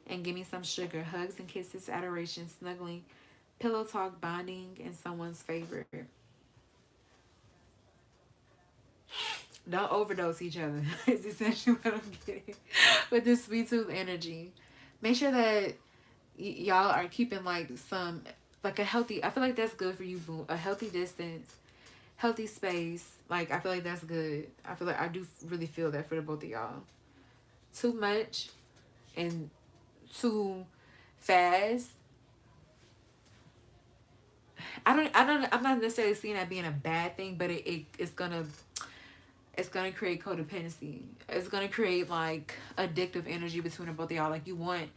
And give me some sugar. Hugs and kisses, adoration, snuggling, pillow talk, bonding, in someone's favor. Don't overdose each other. It's essentially what I'm getting with this Sweet Tooth energy. Make sure that y'all are keeping like some, like a healthy, I feel like that's good for you, boo. A healthy distance, healthy space. Like, I feel like that's good. I feel like I do really feel that for the both of y'all. Too much and too fast. I'm not necessarily seeing that being a bad thing, but it's gonna create codependency. It's gonna create like addictive energy between the both of y'all. Like, you want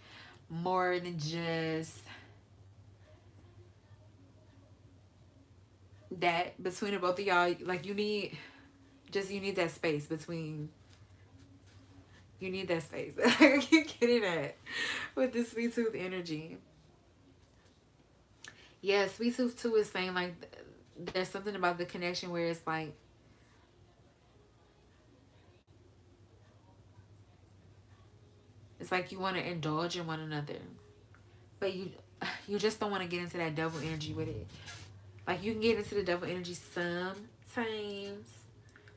more than just that between the both of y'all. Like, you need that space between. You need that space. I keep getting that with this Sweet Tooth energy. Yeah, Sweet Tooth too is saying like there's something about the connection where it's like you want to indulge in one another, but you just don't want to get into that devil energy with it. Like, you can get into the devil energy sometimes,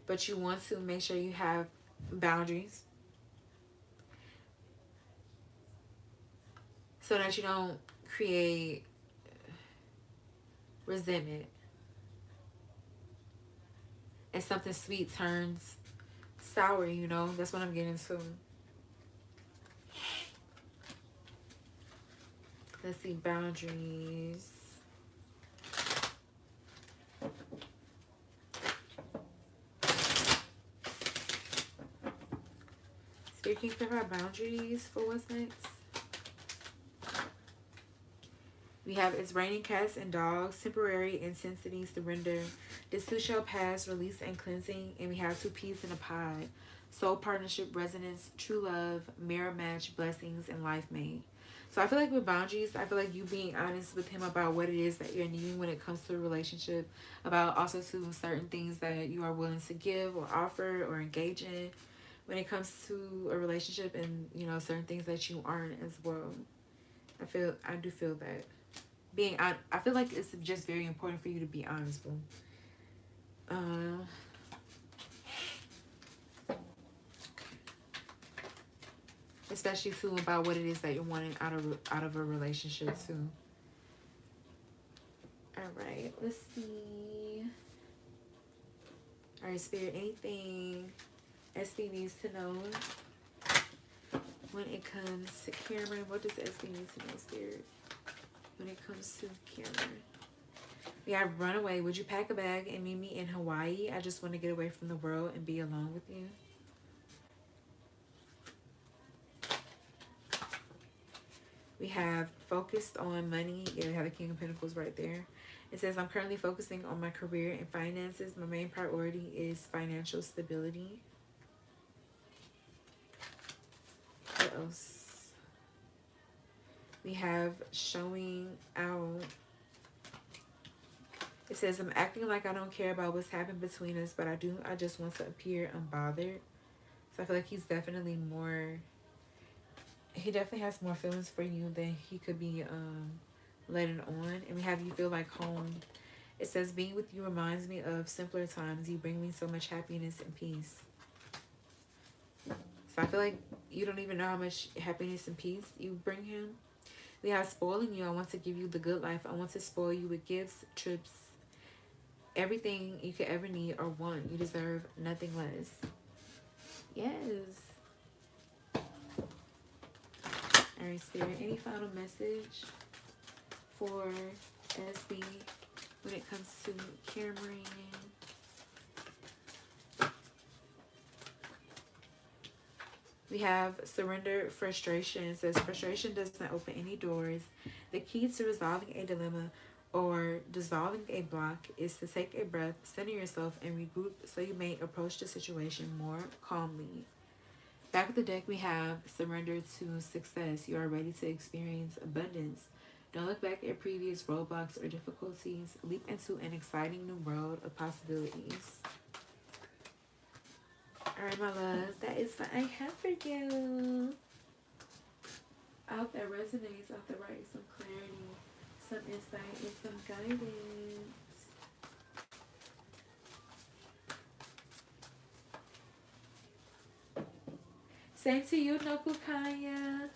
but you want to make sure you have boundaries so that you don't create resentment and something sweet turns sour, you know. That's what I'm getting to. Let's see, boundaries. Spirit, can you clarify boundaries for what's next? We have it's raining cats and dogs, temporary intensity, surrender. This too shall pass, release and cleansing. And we have two peas in a pod. Soul partnership, resonance, true love, mirror match, blessings, and life made. So I feel like with boundaries, I feel like you being honest with him about what it is that you're needing when it comes to a relationship, about also to certain things that you are willing to give or offer or engage in when it comes to a relationship, and, you know, certain things that you aren't as well. I do feel that. I feel like it's just very important for you to be honest, boo. Especially too about what it is that you're wanting out of a relationship too. All right, let's see. All right, Spirit, anything SB needs to know when it comes to Cameron? What does SB need to know, Spirit? When it comes to Cameron, we have runaway. Would you pack a bag and meet me in Hawaii? I just want to get away from the world and be alone with you. We have focused on money. Yeah, we have the King of Pentacles right there. It says, I'm currently focusing on my career and finances. My main priority is financial stability. What else? We have showing out. It says, I'm acting like I don't care about what's happened between us, but I do. I just want to appear unbothered. So I feel like he's definitely more. He definitely has more feelings for you than he could be letting on. And we have you feel like home. It says, being with you reminds me of simpler times. You bring me so much happiness and peace. So I feel like you don't even know how much happiness and peace you bring him. We have spoiling you. I want to give you the good life. I want to spoil you with gifts, trips, everything you could ever need or want. You deserve nothing less. Yes. All right, Spirit, any final message for SB when it comes to Cameron? We have surrender frustration. It says frustration doesn't open any doors. The key to resolving a dilemma or dissolving a block is to take a breath, center yourself, and regroup so you may approach the situation more calmly. Back of the deck, we have surrender to success. You are ready to experience abundance. Don't look back at previous roadblocks or difficulties. Leap into an exciting new world of possibilities. All right, my love, that is what I have for you. I hope that resonates. I hope that brings some clarity, some insight, and some guidance. Same to you, Nokukaya.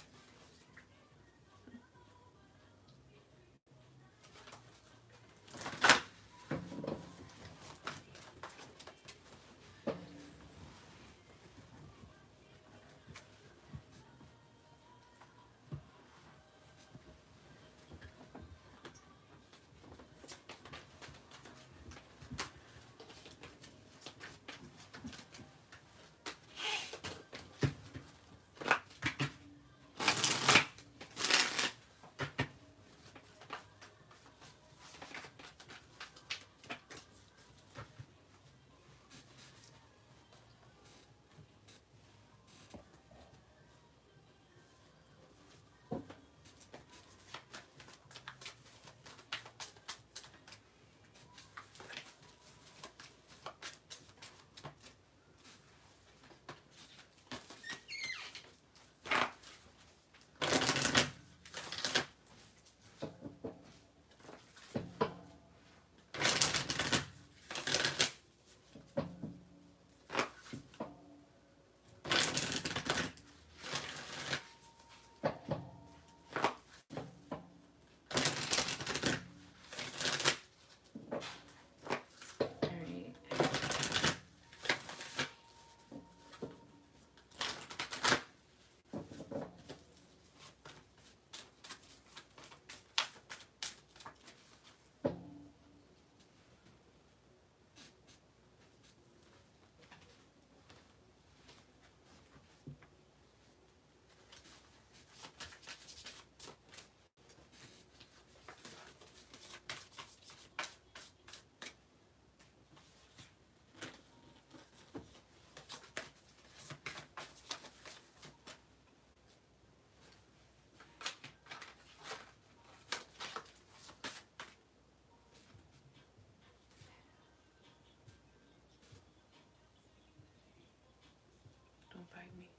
Don't bite me.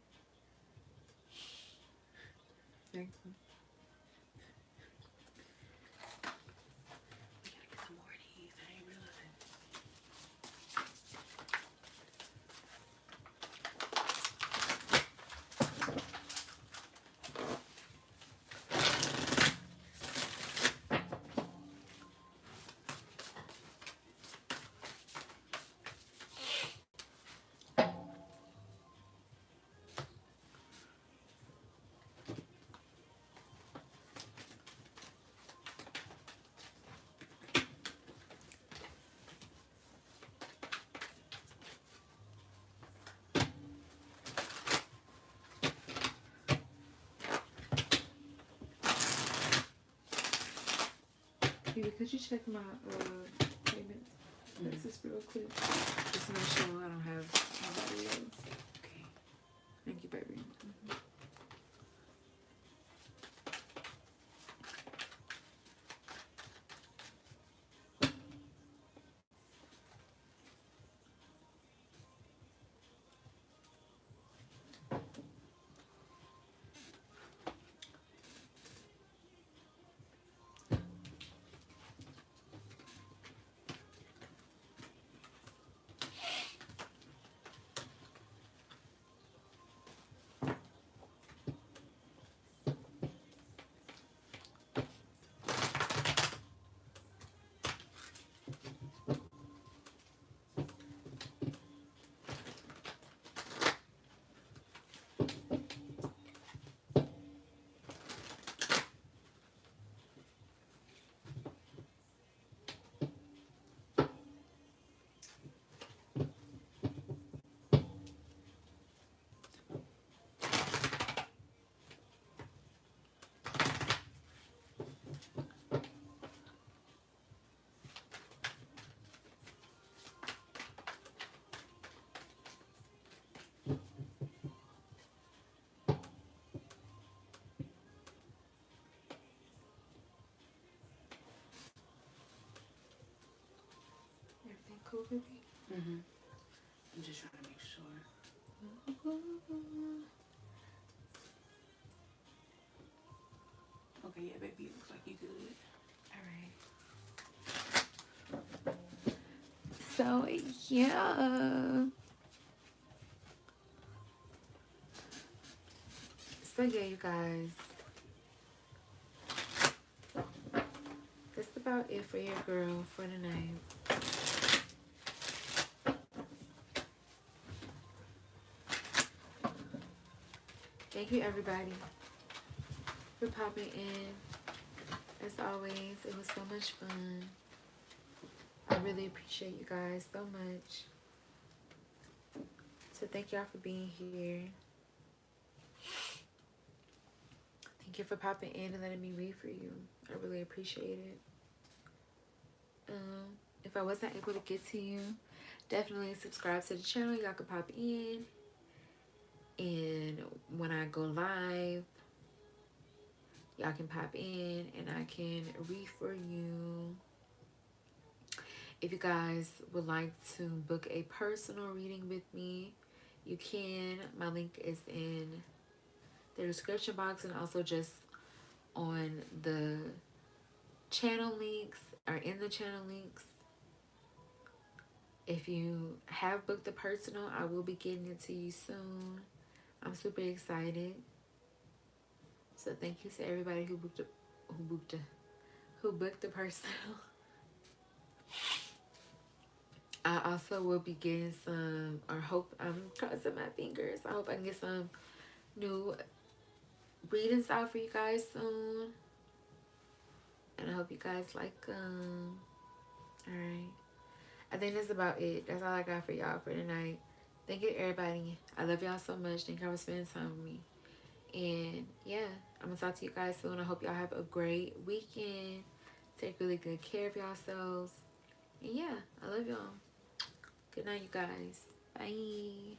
Thank you. We gotta get some more of these. I ain't realizing. Baby, could you check my payments? This is real quick. Just make sure I don't have nobody else. Okay. Thank you, baby. Cool, baby? I'm just trying to make sure. Okay, yeah, baby, it looks like you good. All right. So, yeah. So, yeah, you guys. That's about it for your girl for tonight. Thank you, everybody, for popping in. As always, it was so much fun. I really appreciate you guys so much. So thank y'all for being here. Thank you for popping in and letting me read for you. I really appreciate it. If I wasn't able to get to you, definitely subscribe to the channel. Y'all can pop in. And when I go live, y'all can pop in and I can read for you. If you guys would like to book a personal reading with me, you can. My link is in the description box and also just on the channel links or in the channel links. If you have booked the personal, I will be getting it to you soon. I'm super excited. So thank you to everybody who booked the personal. I also will be getting some, or hope, I'm crossing my fingers. I hope I can get some new readings out for you guys soon. And I hope you guys like them. Alright. I think that's about it. That's all I got for y'all for tonight. Thank you to everybody. I love y'all so much. Thank y'all for spending time with me. And yeah, I'm going to talk to you guys soon. I hope y'all have a great weekend. Take really good care of yourselves. And yeah, I love y'all. Good night, you guys. Bye.